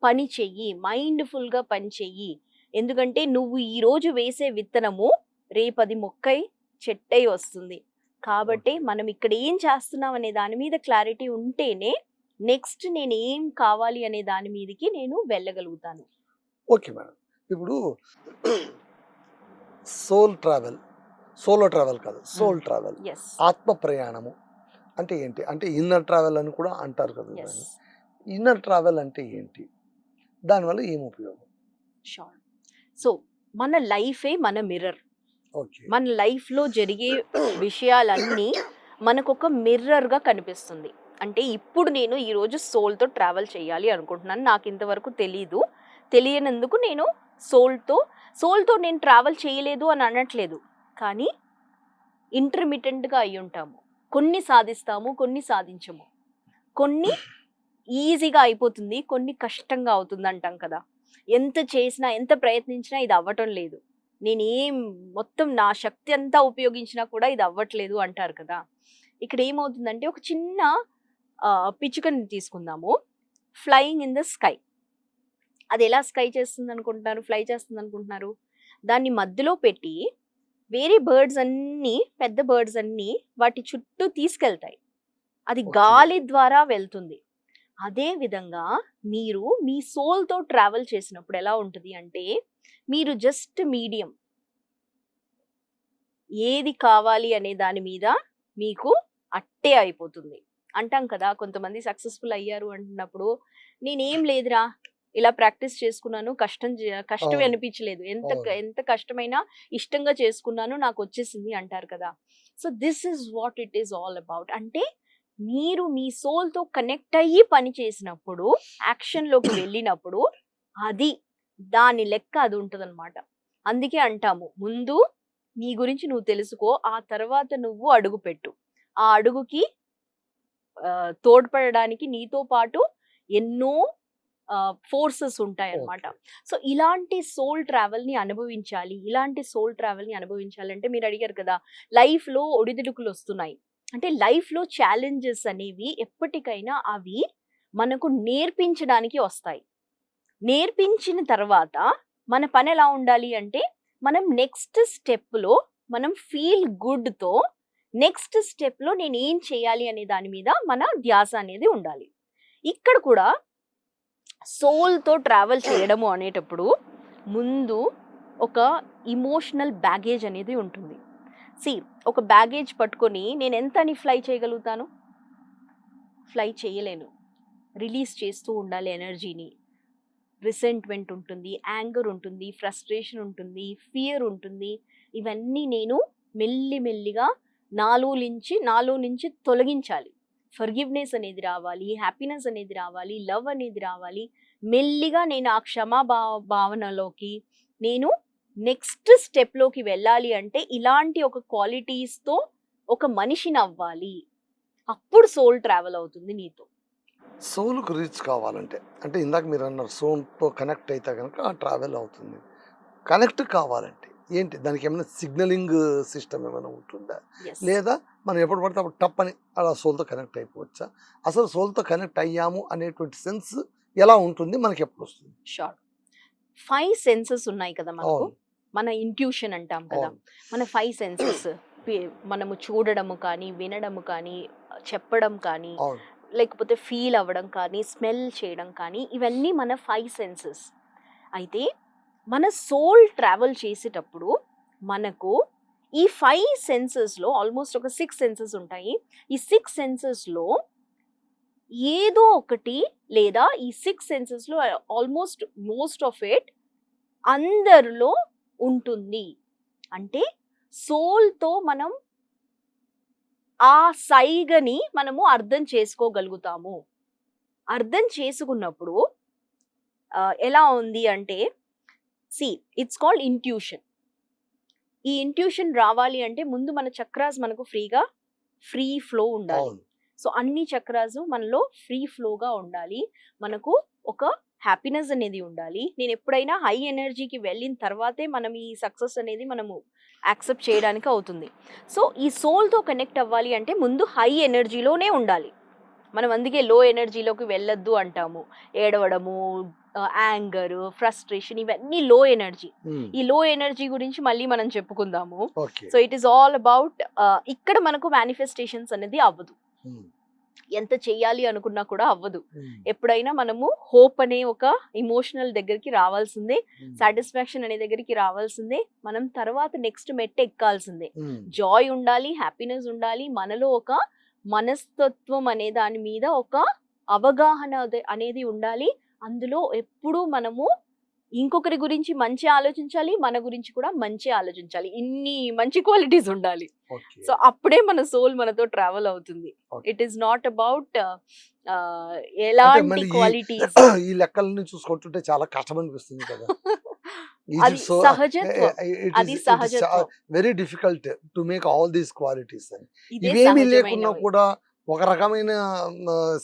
పని చెయ్యి, మైండ్ఫుల్గా పని చెయ్యి. ఎందుకంటే నువ్వు ఈరోజు వేసే విత్తనము రేపది మొక్కై చెట్టై వస్తుంది. కాబట్టి మనం ఇక్కడ ఏం చేస్తున్నాం అనే దాని మీద క్లారిటీ ఉంటేనే నెక్స్ట్ నేను ఏం కావాలి అనే దాని మీదకి నేను వెళ్ళగలుగుతాను. ఓకే మేడం, ఇప్పుడు సోలో ట్రావెల్ కాదు, సోల్ ట్రావెల్, ఆత్మ ప్రయాణము అంటే ఏంటి? అంటే ఇన్నర్ ట్రావెల్ అని కూడా అంటారు కదా. ఇన్నర్ ట్రావెల్ అంటే ఏంటి? దానివల్ల ఏం ఉపయోగం? షూర్. సో మన లైఫే మన మిర్రర్. మన లైఫ్లో జరిగే విషయాలన్నీ మనకు ఒక మిర్రర్గా కనిపిస్తుంది. అంటే ఇప్పుడు నేను ఈరోజు సోల్తో ట్రావెల్ చేయాలి అనుకుంటున్నాను, నాకు ఇంతవరకు తెలియనందుకు నేను సోల్తో నేను ట్రావెల్ చేయలేదు అని అనట్లేదు, కానీ ఇంటర్మిటెంట్గా అయి ఉంటాము. కొన్ని సాధిస్తాము, కొన్ని సాధించము. కొన్ని ఈజీగా అయిపోతుంది, కొన్ని కష్టంగా అవుతుంది అంటాం కదా. ఎంత చేసినా ఎంత ప్రయత్నించినా ఇది అవ్వటం లేదు, నేనేం మొత్తం నా శక్తి అంతా ఉపయోగించినా కూడా ఇది అవ్వట్లేదు అంటారు కదా. ఇక్కడ ఏమవుతుందంటే ఒక చిన్న పిచ్చుకని తీసుకుందాము, ఫ్లయింగ్ ఇన్ ద స్కై. అది ఎలా ఫ్లై చేస్తుంది అనుకుంటున్నారు? దాన్ని మధ్యలో పెట్టి వేరే బర్డ్స్ అన్నీ, పెద్ద బర్డ్స్ అన్నీ వాటి చుట్టూ తీసుకెళ్తాయి, అది గాలి ద్వారా వెళ్తుంది. అదే విధంగా మీరు మీ సోల్తో ట్రావెల్ చేసినప్పుడు ఎలా ఉంటుంది అంటే మీరు జస్ట్ మీడియం, ఏది కావాలి అనే దాని మీద మీకు అట్టే అయిపోతుంది. అంటాం కదా, కొంతమంది సక్సెస్ఫుల్ అయ్యారు అంటున్నప్పుడు నేనేం లేదురా ఇలా ప్రాక్టీస్ చేసుకున్నాను, కష్టం అనిపించలేదు, ఎంత కష్టమైనా ఇష్టంగా చేసుకున్నాను, నాకు వచ్చేసింది అంటారు కదా. So this is what it is all about. అంటే మీరు మీ సోల్తో కనెక్ట్ అయ్యి పని చేసినప్పుడు, యాక్షన్లోకి వెళ్ళినప్పుడు అది దాని లెక్క అది ఉంటుందన్నమాట. అందుకే అంటాము, ముందు నీ గురించి నువ్వు తెలుసుకో, ఆ తర్వాత నువ్వు అడుగు పెట్టు. ఆ అడుగుకి తోడ్పడడానికి నీతో పాటు ఎన్నో ఫోర్సెస్ ఉంటాయన్నమాట. సో ఇలాంటి సోల్ ట్రావెల్ని అనుభవించాలి. ఇలాంటి సోల్ ట్రావెల్ని అనుభవించాలంటే మీరు అడిగారు కదా, లైఫ్లో ఒడిదుడుకులు వస్తున్నాయి అంటే లైఫ్లో ఛాలెంజెస్ అనేవి ఎప్పటికైనా అవి మనకు నేర్పించడానికి వస్తాయి. నేర్పించిన తర్వాత మన పని ఎలా ఉండాలి అంటే, మనం నెక్స్ట్ స్టెప్లో మనం ఫీల్ గుడ్తో నెక్స్ట్ స్టెప్లో నేను ఏం చేయాలి అనే దాని మీద మన ధ్యాస అనేది ఉండాలి. ఇక్కడ కూడా సోల్తో ట్రావెల్ చేయడము అనేటప్పుడు ముందు ఒక ఇమోషనల్ బ్యాగేజ్ అనేది ఉంటుంది. ఒక బ్యాగేజ్ పట్టుకొని నేను ఎంత అని ఫ్లై చేయగలుగుతాను? ఫ్లై చేయలేను. రిలీజ్ చేస్తూ ఉండాలి ఎనర్జీని. రిసెంట్మెంట్ ఉంటుంది, యాంగర్ ఉంటుంది, ఫ్రస్ట్రేషన్ ఉంటుంది, ఫియర్ ఉంటుంది. ఇవన్నీ నేను మెల్లిమెల్లిగా నాలో నుంచి తొలగించాలి. ఫర్గివ్నెస్ అనేది రావాలి, హ్యాపీనెస్ అనేది రావాలి, లవ్ అనేది రావాలి. మెల్లిగా నేను ఆ భావనలోకి నేను నెక్స్ట్ స్టెప్లోకి వెళ్ళాలి అంటే ఇలాంటి ఒక క్వాలిటీస్తో ఒక మనిషిని అవ్వాలి. అప్పుడు సోల్ ట్రావెల్ అవుతుంది నీతో. సోల్కు రీచ్ కావాలంటే అంటే ఇందాక మీరు అన్నారు సోల్తో కనెక్ట్ అయితే కనుక ట్రావెల్ అవుతుంది. కనెక్ట్ కావాలంటే ఏంటి, దానికి ఏమైనా సిగ్నలింగ్ సిస్టమ్ ఏమైనా ఉంటుందా, లేదా మనం ఎప్పుడు పడితే అప్పుడు టప్ అని అలా సోల్తో కనెక్ట్ అయిపోవచ్చా? అసలు సోల్తో కనెక్ట్ అయ్యాము అనేటువంటి సెన్స్ ఎలా ఉంటుంది, మనకి ఎప్పుడు వస్తుంది? షార్ట్ 5 సెన్సెస్ ఉన్నాయి కదా మనకు. మన ఇంట్యూషన్ అంటాం కదా, మన 5 సెన్సెస్. మనము చూడడము కానీ, వినడము కానీ, చెప్పడం కానీ, లేకపోతే ఫీల్ అవ్వడం కానీ, స్మెల్ చేయడం కానీ, ఇవన్నీ మన 5 సెన్సెస్. అయితే మన సోల్ ట్రావెల్ చేసేటప్పుడు మనకు ఈ 5 సెన్సెస్లో ఆల్మోస్ట్ ఒక 6 సెన్సెస్ ఉంటాయి. ఈ 6 సెన్సెస్లో ఏదో ఒకటి లేదా ఈ 6 సెన్సెస్లో ఆల్మోస్ట్ మోస్ట్ ఆఫ్ ఇట్ అందరిలో ఉంటుంది. అంటే సోల్తో మనం ఆ సైగని మనము అర్థం చేసుకోగలుగుతాము. అర్థం చేసుకున్నప్పుడు ఎలా ఉంది అంటే, ఇట్స్ కాల్డ్ ఇంట్యూషన్. ఈ ఇంట్యూషన్ రావాలి అంటే ముందు మన చక్రాస్ మనకు ఫ్రీ ఫ్లో ఉండాలి. సో అన్ని చక్రాస్ మనలో ఫ్రీ ఫ్లోగా ఉండాలి. మనకు ఒక హ్యాపీనెస్ అనేది ఉండాలి. నేను ఎప్పుడైనా హై ఎనర్జీకి వెళ్ళిన తర్వాతే మనం ఈ సక్సెస్ అనేది మనము యాక్సెప్ట్ చేయడానికి అవుతుంది. సో ఈ సోల్తో కనెక్ట్ అవ్వాలి అంటే ముందు హై ఎనర్జీలోనే ఉండాలి. మనం అందుకే లో ఎనర్జీలోకి వెళ్ళొద్దు అంటాము. ఏడవడము, యాంగర్, ఫ్రస్ట్రేషన్, ఇవన్నీ లో ఎనర్జీ. ఈ లో ఎనర్జీ గురించి మళ్ళీ మనం చెప్పుకుందాము. So it is all about ఇక్కడ మనకు మేనిఫెస్టేషన్స్ అనేది అవ్వదు. ఎంత చెయ్యాలి అనుకున్నా కూడా అవ్వదు. ఎప్పుడైనా మనము హోప్ అనే ఒక ఇమోషనల్ దగ్గరికి రావాల్సిందే, సాటిస్ఫాక్షన్ అనే దగ్గరికి రావాల్సిందే. మనం తర్వాత నెక్స్ట్ మెట్టు ఎక్కాల్సిందే. జాయ్ ఉండాలి, హ్యాపీనెస్ ఉండాలి, మనలో ఒక మనస్తత్వం అనే దాని మీద ఒక అవగాహన అనేది ఉండాలి. అందులో ఎప్పుడూ మనము ఇంకొకరి గురించి మంచి ఆలోచించాలి, మన గురించి కూడా మంచి ఆలోచించాలి. ఇన్ని మంచి క్వాలిటీస్ ఉండాలి. సో అప్పుడే మన సోల్ మనతో ట్రావెల్ అవుతుంది. ఇట్ ఈస్ నాట్ అబౌట్ ఎలాంటి క్వాలిటీస్. ఈ లెక్కలను చూసుకుంటుంటే చాలా కష్టం అనిపిస్తుంది కదా. అది సహజత్వం, అది సహజత్వం. Very difficult to make all these qualities. ఇవేమీ లేకున్నా కూడా ఒక రకమైన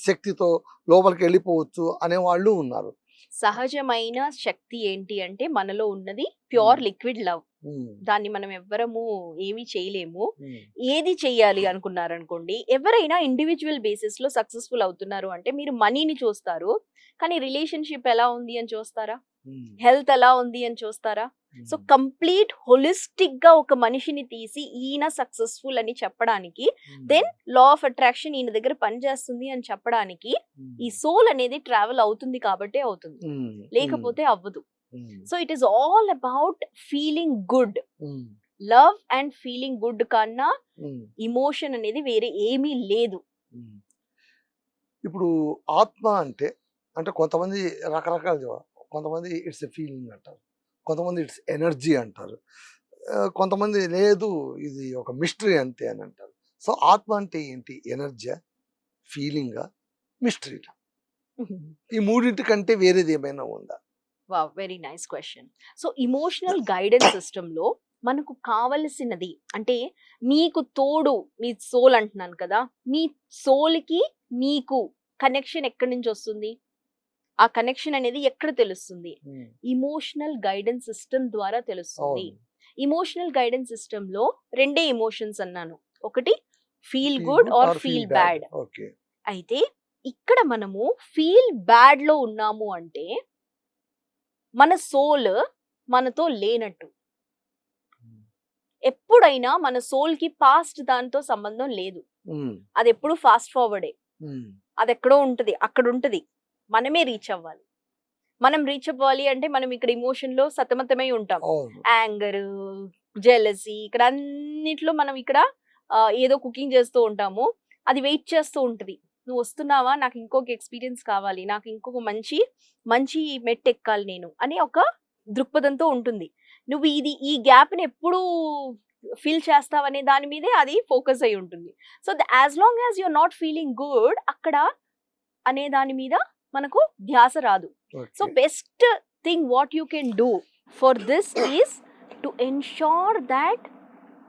శక్తితో లోపలికి వెళ్ళిపోవచ్చు అనే వాళ్ళు ఉన్నారు. సహజమైన శక్తి ఏంటి అంటే మనలో ఉన్నది ప్యూర్ లిక్విడ్ లవ్. దాన్ని మనం ఎవ్వరము ఏమీ చేయలేము. ఏది చెయ్యాలి అనుకున్నారనుకోండి, ఎవరైనా ఇండివిజువల్ బేసిస్ లో సక్సెస్ఫుల్ అవుతున్నారు అంటే మీరు మనీని చూస్తారు, కానీ రిలేషన్షిప్ ఎలా ఉంది అని చూస్తారా, హెల్త్ ఎలా ఉంది అని చూస్తారా? సో కంప్లీట్ హోలిస్టిక్ గా ఒక మనిషిని తీసి ఈయన సక్సెస్ఫుల్ అని చెప్పడానికి, దెన్ లా ఆఫ్ అట్రాక్షన్ ఈయన దగ్గర పనిచేస్తుంది అని చెప్పడానికి ఈ సోల్ అనేది ట్రావెల్ అవుతుంది కాబట్టే అవుతుంది, లేకపోతే అవ్వదు. So it is all about feeling good. Love and feeling good కన్నా ఇమోషన్ అనేది వేరే ఏమీ లేదు. ఇప్పుడు ఆత్మ అంటే కొంతమంది రకరకాల, కొంతమంది ఇట్స్ ఎ ఫీలింగ్ అంటారు, కొంతమంది ఇట్స్ ఎనర్జీ అంటారు, కొంతమంది లేదు ఇది ఒక మిస్టరీ అంతే అని అంటారు. సో ఆత్మ అంటే ఏంటి? ఎనర్జీ? ఫీలింగా, మిస్టరీనా? ఈ మూడింటి కంటే వేరేది ఏమైనా ఉందా? Wow, very nice question. So emotional guidance సిస్టంలో మనకు కావలసినది అంటే మీకు తోడు మీ సోల్ అంటున్నాను కదా, మీ సోల్కి మీకు కనెక్షన్ ఎక్కడి నుంచి వస్తుంది? ఆ కనెక్షన్ అనేది ఎక్కడ తెలుస్తుంది? ఇమోషనల్ గైడెన్స్ సిస్టమ్ ద్వారా తెలుస్తుంది. ఇమోషనల్ గైడెన్స్ సిస్టమ్ లో రెండే ఎమోషన్స్ అన్నాను, ఒకటి feel good or feel bad. అయితే ఇక్కడ మనము ఫీల్ బ్యాడ్ లో ఉన్నాము అంటే మన సోల్ మనతో లేనట్టు. ఎప్పుడైనా మన సోల్ కి పాస్ట్ దాంతో సంబంధం లేదు, అది ఎప్పుడు ఫాస్ట్ ఫార్వర్డే, అది ఎక్కడో ఉంటది, అక్కడ ఉంటది, మనమే రీచ్ అవ్వాలి. మనం రీచ్ అవ్వాలి అంటే మనం ఇక్కడ ఇమోషన్ లో సతమతమై ఉంటాం, యాంగర్, జెలసీ, ఇక్కడ అన్నిట్లో మనం ఇక్కడ ఏదో కుకింగ్ చేస్తూ ఉంటాము, అది వెయిట్ చేస్తూ ఉంటది. నువ్వు వస్తున్నావా, నాకు ఇంకొక ఎక్స్పీరియన్స్ కావాలి, నాకు ఇంకొక మంచి మంచి మెట్ ఎక్కాలి నేను అనే ఒక దృక్పథంతో ఉంటుంది. నువ్వు ఈ గ్యాప్ ని ఎప్పుడు ఫీల్ చేస్తావనే దాని మీదే అది ఫోకస్ అయి ఉంటుంది. So as long as you're not feeling good అక్కడ అనే దాని మీద మనకు ధ్యాస రాదు. So best thing what you can do for this is to ensure that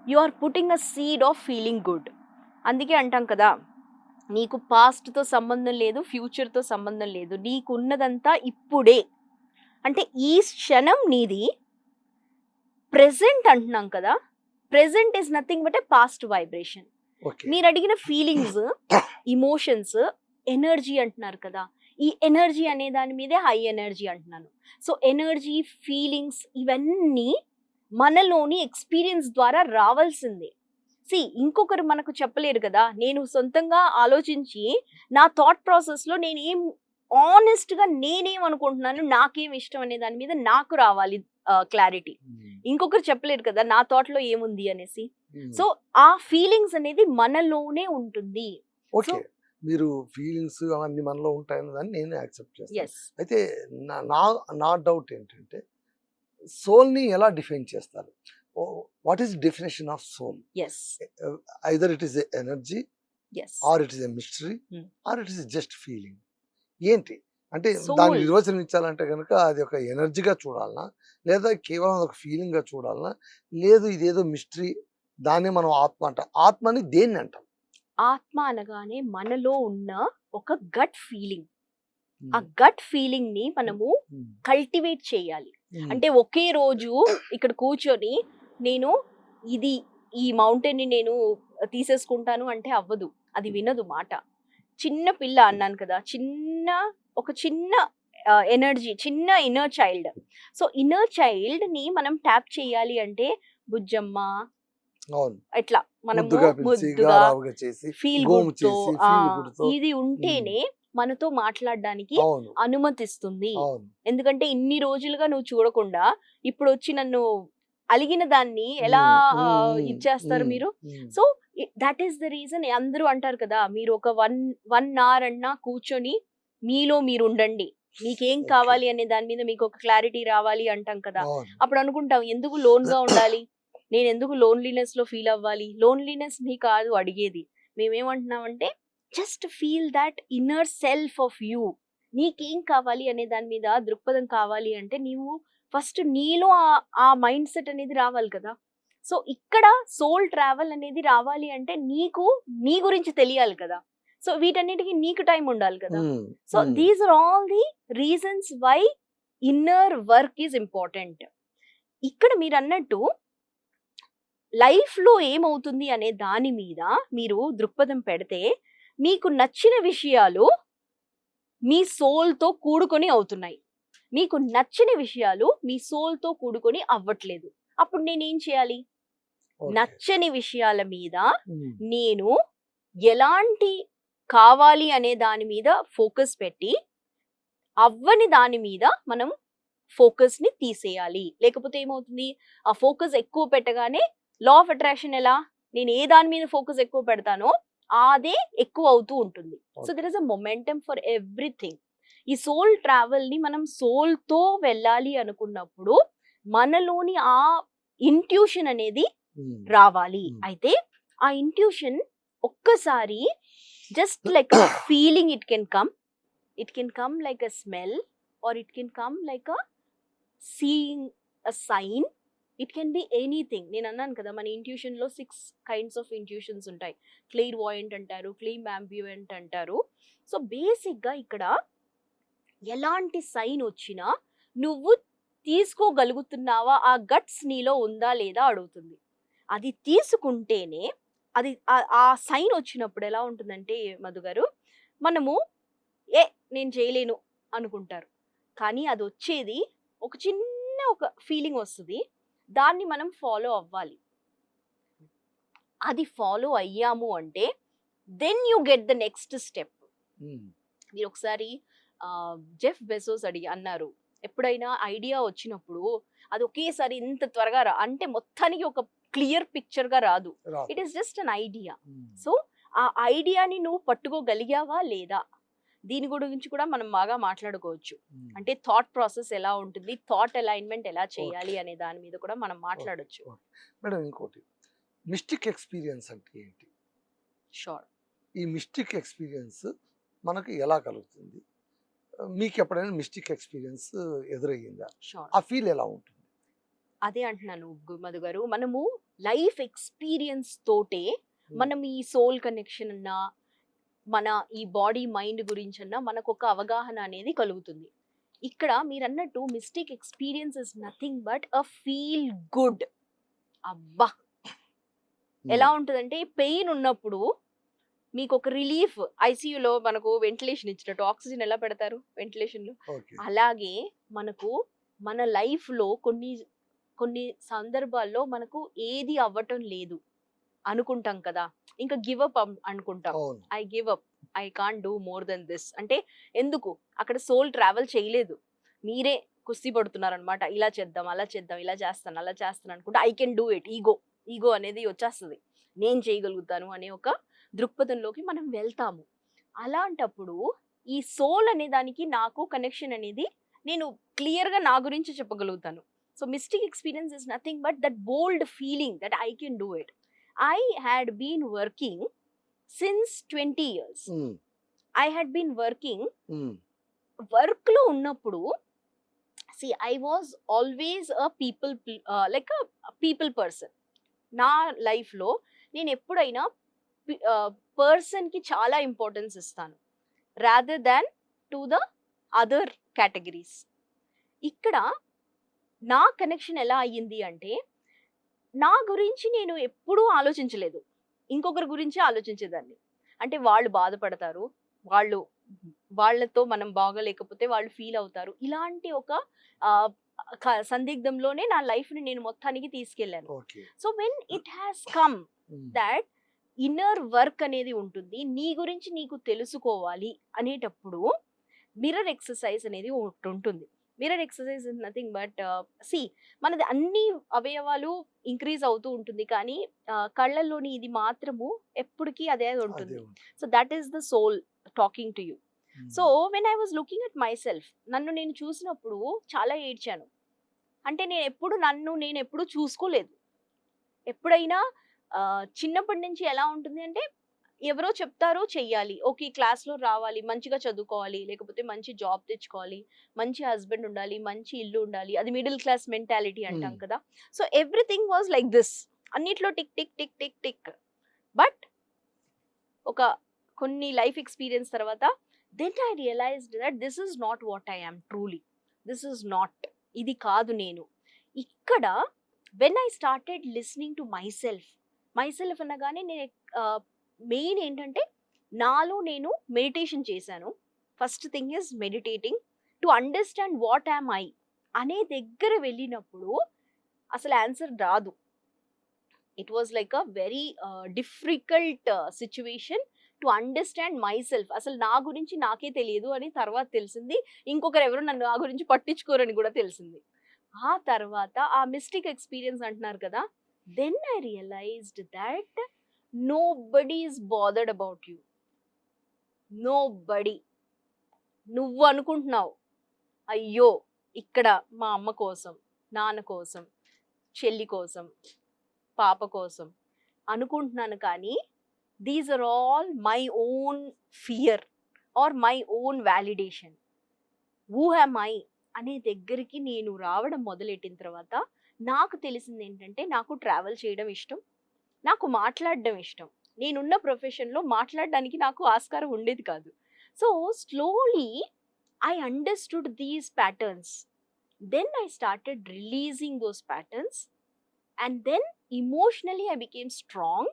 you are putting a seed of feeling good. అందుకే అంటాం కదా, నీకు పాస్ట్తో సంబంధం లేదు, ఫ్యూచర్తో సంబంధం లేదు, నీకున్నదంతా ఇప్పుడే. అంటే ఈ క్షణం నీది, ప్రెజెంట్ అంటున్నాం కదా, present is nothing but a past vibration. మీరు అడిగిన ఫీలింగ్స్, ఇమోషన్స్, ఎనర్జీ అంటున్నారు కదా, ఈ ఎనర్జీ అనే దాని మీదే హై ఎనర్జీ అంటున్నాను. సో ఎనర్జీ, ఫీలింగ్స్ ఇవన్నీ మనలోని ఎక్స్పీరియన్స్ ద్వారా రావాల్సిందే. ఇంకొకరు మనకు చెప్పలేరు కదా. నేను సొంతంగా ఆలోచించి నా థాట్ ప్రాసెస్ లో నేను ఏం ఆనెస్ట్ గా నేనేం అనుకుంటున్నాను, నాకేం ఇష్టం అనే దాని మీద నాకు రావాలి క్లారిటీ. ఇంకొకరు చెప్పలేరు కదా నా థాట్ లో ఏముంది అనేసి. సో ఆ ఫీలింగ్స్ అనేది మనలోనే ఉంటుంది. ఓకే, మీరు ఫీలింగ్స్ అవన్నీ మనలో ఉంటాయని దాన్ని నేను యాక్సెప్ట్ చేస్తాను. అయితే నా డౌట్ ఏంటంటే, సోల్ని ఎలా డిఫైన్ చేస్తారు? What is definition of soul? Either it is energy, or it is a mystery, or it is just feeling. ఏంటి అంటే దాన్ని నిర్వచనించాలంటే కనుక అది ఒక ఎనర్జీగా చూడాలనా, లేదా కేవలం ఒక ఫీలింగ్ గా చూడాలనా, లేదు ఇదేదో మిస్టరీ, దాన్ని మనం ఆత్మ అంటాం. ఆత్మని దేన్ని అంటాం? ఆత్మ అనగానే మనలో ఉన్న ఒక గట్ ఫీలింగ్. ఆ గట్ ఫీలింగ్ ని మనము కల్టివేట్ చేయాలి. అంటే ఒకే రోజు ఇక్కడ కూర్చొని నేను ఈ మౌంటైన్ ని నేను తీసేసుకుంటాను అంటే అవ్వదు, అది వినదు మాట. చిన్న పిల్ల అన్నాను కదా, ఒక చిన్న ఎనర్జీ, చిన్న inner child. So inner child ని మనం ట్యాప్ చేయాలి అంటే బుజ్జమ్మ ఎట్లా మనము ముద్దుగా ఫీల్ గుడ్ తో ఇది ఉంటేనే మనతో మాట్లాడడానికి అనుమతిస్తుంది. ఎందుకంటే ఇన్ని రోజులుగా నువ్వు చూడకుండా ఇప్పుడు వచ్చి నన్ను అలిగిన దాన్ని ఎలా ఇచ్చేస్తారు మీరు? So that is the reason. అందరూ అంటారు కదా, మీరు ఒక 1 hour అన్నా కూర్చొని మీలో మీరు ఉండండి, మీకేం కావాలి అనే దాని మీద మీకు ఒక క్లారిటీ రావాలి అంటాం కదా. అప్పుడు అనుకుంటాం, ఎందుకు లోన్ గా ఉండాలి, నేను ఎందుకు లోన్లీనెస్ లో ఫీల్ అవ్వాలి? లోన్లీనెస్ ని కాదు అడిగేది, మేమేమంటున్నామంటే just feel that inner self of you. నీకేం కావాలి అనే దాని మీద దృక్పథం కావాలి అంటే నీవు ఫస్ట్ నీలో ఆ మైండ్ సెట్ అనేది రావాలి కదా. సో ఇక్కడ సోల్ ట్రావెల్ అనేది రావాలి అంటే నీకు నీ గురించి తెలియాలి కదా. సో వీటన్నిటికీ నీకు టైం ఉండాలి కదా. So these are all the reasons why inner work is important. ఇక్కడ మీరు అన్నట్టు లైఫ్ లో ఏమవుతుంది అనే దాని మీద మీరు దృక్పథం పెడితే మీకు నచ్చిన విషయాలు మీ సోల్తో కూడుకొని అవుతున్నాయి, మీకు నచ్చిన విషయాలు మీ సోల్తో కూడుకొని అవ్వట్లేదు. అప్పుడు నేనేం చేయాలి? నచ్చని విషయాల మీద నేను ఎలాంటి కావాలి అనే దాని మీద ఫోకస్ పెట్టి అవ్వని దాని మీద మనం ఫోకస్ ని తీసేయాలి. లేకపోతే ఏమవుతుంది, ఆ ఫోకస్ ఎక్కువ పెట్టగానే లా ఆఫ్ అట్రాక్షన్ ఎలా, నేను ఏ దాని మీద ఫోకస్ ఎక్కువ పెడతానో అదే ఎక్కువ అవుతూ ఉంటుంది. So there is a momentum for everything. ఈ సోల్ ట్రావెల్ ని మనం సోల్ తో వెళ్ళాలి అనుకున్నప్పుడు మనలోని ఆ ఇంట్యూషన్ అనేది రావాలి. అయితే ఆ ఇంట్యూషన్ ఒక్కసారి just like feeling it can come like a smell or it can come like a seeing a sign. It can be anything. నేను అన్నాను కదా మన ఇంట్యూషన్లో 6 kinds ఆఫ్ ఇంట్యూషన్స్ ఉంటాయి. క్లియర్ వాయింట్ అంటారు, క్లీమ్ అంబివెంట్ అంటారు. సో బేసిక్గా ఇక్కడ ఎలాంటి సైన్ వచ్చినా నువ్వు తీసుకోగలుగుతున్నావా, ఆ గట్స్ నీలో ఉందా లేదా అడుగుతుంది. అది తీసుకుంటేనే అది ఆ సైన్ వచ్చినప్పుడు ఎలా ఉంటుందంటే మధు గారు, మనము నేను చేయలేను అనుకుంటారు, కానీ అది వచ్చేది ఒక చిన్న ఒక ఫీలింగ్ వస్తుంది, దాన్ని మనం ఫాలో అవ్వాలి. అది ఫాలో అయ్యాము అంటే then you get the next step. మీరు ఒకసారి జెఫ్ బెజోస్ అన్నారు, ఎప్పుడైనా ఐడియా వచ్చినప్పుడు అది ఒకేసారి ఇంత త్వరగా అంటే మొత్తానికి ఒక క్లియర్ పిక్చర్ గా రాదు. It is just an idea. So ఆ ఐడియాని నువ్వు పట్టుకోగలిగావా లేదా, దీని గురించి కూడా మనం బాగా మాట్లాడుకోవచ్చు. అంటే థాట్ ప్రాసెస్ ఎలా ఉంటుంది, థాట్ అలైన్మెంట్ ఎలా చేయాలి అనే దాని మీద కూడా మనం మాట్లాడొచ్చు. మేడం ఇంకోటి, మిస్టిక్ ఎక్స్పీరియన్స్ అంటే ఏంటి? షూర్. ఈ మిస్టిక్ ఎక్స్పీరియన్స్ మనకు ఎలా కలుగుతుంది? మీకు ఎప్పుడైనా మిస్టిక్ ఎక్స్పీరియన్స్ ఎదురయ్యిందా? షూర్. ఆ ఫీల్ ఎలా ఉంటుంది? అదే అంటున్నాను మధు గారు, మనము లైఫ్ ఎక్స్పీరియన్స్ తోటే మనం ఈ సోల్ కనెక్షన్ అన్నా, మన ఈ బాడీ మైండ్ గురించి అన్నా మనకు ఒక అవగాహన అనేది కలుగుతుంది. ఇక్కడ మీరు అన్నట్టు mystic experience is nothing but a feel good. అబ్బా ఎలా ఉంటుందంటే, పెయిన్ ఉన్నప్పుడు మీకు ఒక రిలీఫ్, ఐసీయూలో మనకు వెంటిలేషన్ ఇచ్చినట్టు ఆక్సిజన్ ఎలా పెడతారు వెంటిలేషన్లో, అలాగే మనకు మన లైఫ్లో కొన్ని సందర్భాల్లో మనకు ఏది అవ్వటం లేదు అనుకుంటాం కదా, ఇంకా గివ్ అప్ అనుకుంటాం. I give up, I can't do more than this అంటే ఎందుకు, అక్కడ సోల్ ట్రావెల్ చేయలేదు, మీరే కుస్తీ పడుతున్నారనమాట. ఇలా చేద్దాం, అలా చేద్దాం, ఇలా చేస్తాను, అలా చేస్తాను అనుకుంటే I can do it. Ego అనేది వచ్చేస్తుంది, నేను చేయగలుగుతాను అనే ఒక దృక్పథంలోకి మనం వెళ్తాము. అలాంటప్పుడు ఈ సోల్ అనే దానికి నాకు కనెక్షన్ అనేది నేను క్లియర్గా నా గురించి చెప్పగలుగుతాను. So mystic experience is nothing but that bold feeling that I can do it. I had been working since 20 years. I had been working. Work lo unnappudu, see, I was always a people person. Na life lo nenu eppudaina person ki chaala importance istanu rather than to the other categories. ikkada na connection ela ayyindi ante, నా గురించి నేను ఎప్పుడూ ఆలోచించలేదు, ఇంకొకరి గురించి ఆలోచించేదాన్ని. అంటే వాళ్ళు బాధపడతారు, వాళ్ళతో మనం బాగలేకపోతే వాళ్ళు ఫీల్ అవుతారు, ఇలాంటి ఒక సందిగ్ధంలోనే నా లైఫ్ని నేను మొత్తానికి తీసుకెళ్ళాను. So when it has come that inner work అనేది ఉంటుంది, నీ గురించి నీకు తెలుసుకోవాలి అనేటప్పుడు మిర్రర్ ఎక్సర్సైజ్ అనేది ఉంటుంది. Mirror exercise is nothing but మనది అన్ని అవయవాలు ఇంక్రీజ్ అవుతూ ఉంటుంది, కానీ కళ్ళల్లోని ఇది మాత్రము ఎప్పటికీ అదే ఉంటుంది. So that is the soul talking to you. So when I was looking at myself, నన్ను నేను చూసినప్పుడు చాలా ఏడ్చాను. అంటే నేను ఎప్పుడు చూసుకోలేదు. ఎప్పుడైనా చిన్నప్పటి నుంచి ఎలా ఉంటుంది అంటే, ఎవరో చెప్తారో చెయ్యాలి, ఓకే క్లాస్లో రావాలి, మంచిగా చదువుకోవాలి, లేకపోతే మంచి జాబ్ తెచ్చుకోవాలి, మంచి హస్బెండ్ ఉండాలి, మంచి ఇల్లు ఉండాలి, అది మిడిల్ క్లాస్ మెంటాలిటీ అంటాం కదా. So everything was like this, అన్నిట్లో tick tick tick tick tick. But కొన్ని లైఫ్ ఎక్స్పీరియన్స్ తర్వాత then I realised that this is not what I am truly, this is not, ఇది కాదు నేను. ఇక్కడ when I started listening to myself అనగానే నేను main ఏంటంటే, నాలో నేను మెడిటేషన్ చేశాను. First thing is meditating to understand what am I అనే దగ్గర వెళ్ళినప్పుడు అసలు ఆన్సర్ రాదు. It was like a very difficult situation to understand my self. అసలు నా గురించి నాకే తెలియదు అని తర్వాత తెలిసింది, ఇంకొకరు ఎవరు నన్ను నా గురించి పట్టించుకోరని కూడా తెలిసింది. ఆ తర్వాత ఆ మిస్టిక్ ఎక్స్పీరియన్స్ అంటున్నారు కదా, then I realised that nobody is bothered about you. nobody. నువ్వు అనుకుంటున్నావు, అయ్యో ఇక్కడ మా అమ్మ కోసం, నాన్న కోసం, చెల్లి కోసం, పాప కోసం అనుకుంటున్నాను, కానీ these are all my own fear or my own validation. Who am I అనే దగ్గరికి నేను రావడం మొదలెట్టిన తర్వాత నాకు తెలిసింది ఏంటంటే, నాకు ట్రావెల్ చేయడం ఇష్టం, నాకు మాట్లాడడం ఇష్టం. నేనున్న ప్రొఫెషన్లో మాట్లాడడానికి నాకు ఆస్కారం ఉండేది కాదు. So slowly I understood these patterns. Then I started releasing those patterns and then emotionally I became strong.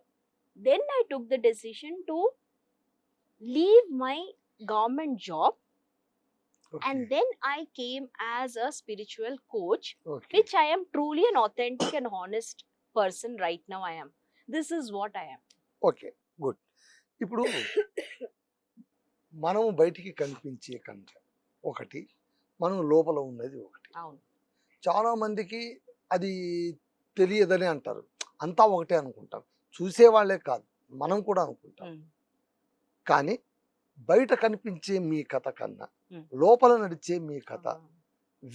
Then I took the decision to leave my government job, and then I came as a spiritual coach, which I am truly an authentic and honest person right now. I am. This is what I am. Okay, good. ఇప్పుడు మనం బయటికి కనిపించే కంటే ఒకటి, మనం లోపల ఉన్నది ఒకటి. అవును. చాలా మందికి అది తెలియదని అంటారు, అంతా ఒకటే అనుకుంటాం. చూసేవాళ్లే కాదు, మనం కూడా అనుకుంటాం. కానీ బయట కనిపించే మీ కథ కన్నా లోపల నడిచే మీ కథ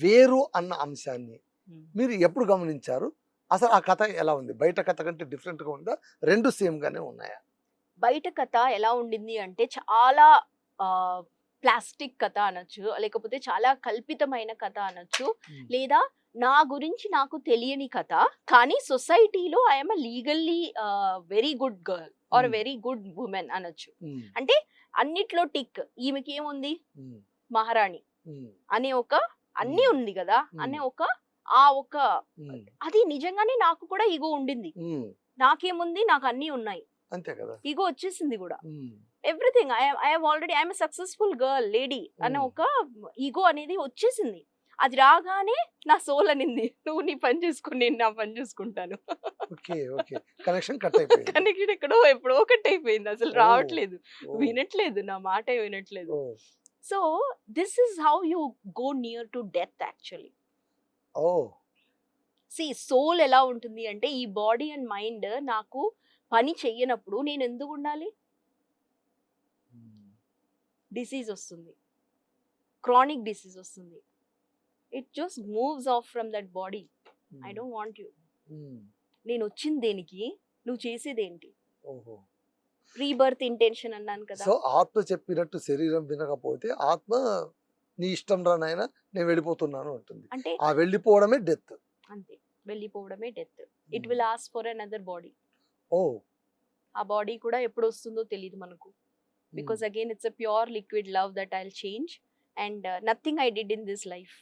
వేరు అన్న అంశాన్ని మీరు ఎప్పుడు గమనించారు? అసలు ఆ కథ ఎలా ఉంది? బయట కథ కంటే డిఫరెంట్గా ఉందా, రెండు సేమ్ గానే ఉన్నాయా? బయట కథ ఎలా ఉండింది అంటే చాలా ప్లాస్టిక్ కథ అనొచ్చు, లేకపోతే చాలా కల్పితమైన కథ అనొచ్చు, లేదా నా గురించి నాకు తెలియని కథ. కానీ సొసైటీలో I'm legally very good girl or very good women అనొచ్చు. అంటే అన్నిట్లో టిక్, ఈమెకి ఏముంది, మహారాణి అనే ఒక అన్ని ఉంది కదా అనే ఒక అది నిజంగానే నాకు కూడా ఈగో ఉండింది. నాకేముంది, నాకు అన్ని ఉన్నాయి, అంతే కదా, ఈగో వచ్చేసింది కూడా. Everything I'm successful girl lady అనే ఒక ఈగో అనేది వచ్చేసింది. అది రాగానే నా సోల్ అనింది, నువ్వు నీ పని చూసుకుని నేను నా పని చూసుకుంటాను. కనెక్షన్ ఎక్కడో ఎప్పుడో కట్ అయిపోయింది, అసలు రావట్లేదు, వినట్లేదు, నా మాట వినట్లేదు. So this is how you go near to death actually. See soul ఎలా ఉంటుంది అంటే, ఈ బాడీ అండ్ మైండ్ నాకు పని చెయ్యనప్పుడు నేను ఎందుకు ఉండాలి? డిసీజ్ వస్తుంది, క్రానిక్ డిసీజ్ వస్తుంది. It just moves off from that body. I don't want you. నేను వచ్చింది దేనికి, నువ్వు చేసేదేంటి? ప్రీ బర్త్ ఇంటెన్షన్ అన్నాను కదా. సో ఆత్మ చెప్పినట్టు శరీరం వినకపోతే ఆత్మ నీ ఇష్టం రా నాయనా నేను వెళ్ళిపోతున్నాను అంటుంది. అంటే ఆ వెళ్ళిపోవడమే డెత్. అంతే, వెళ్ళిపోవడమే death. It will ask for another body. ఆ బాడీ కూడా ఎప్పుడు వస్తుందో తెలియదు మనకు. Because again it's a pure liquid love that I will change and nothing I did in this life.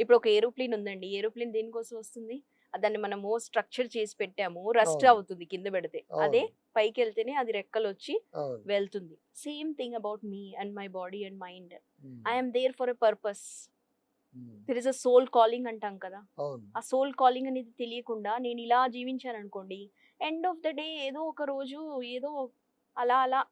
ఇప్పుడు ఒక ఏరోప్లేన్ ఉందండి, ఏరోప్లేన్ దేనికోసం వస్తుంది? దాన్ని మనము స్ట్రక్చర్ చేసి పెట్టాము, రస్ట్ అవుతుంది కింద పెడితే, అదే పైకి వెళ్తేనే అది రెక్కలు వచ్చి వెళ్తుంది. Same thing about me and my body and mind. I'm there for a purpose. There is a soul calling అంటాం కదా. ఆ సోల్ కాలింగ్ అనేది తెలియకుండా నేను ఇలా జీవించాను అనుకోండి, ఎండ్ ఆఫ్ ద డే ఏదో ఒక రోజు ఏదో అలా అలా.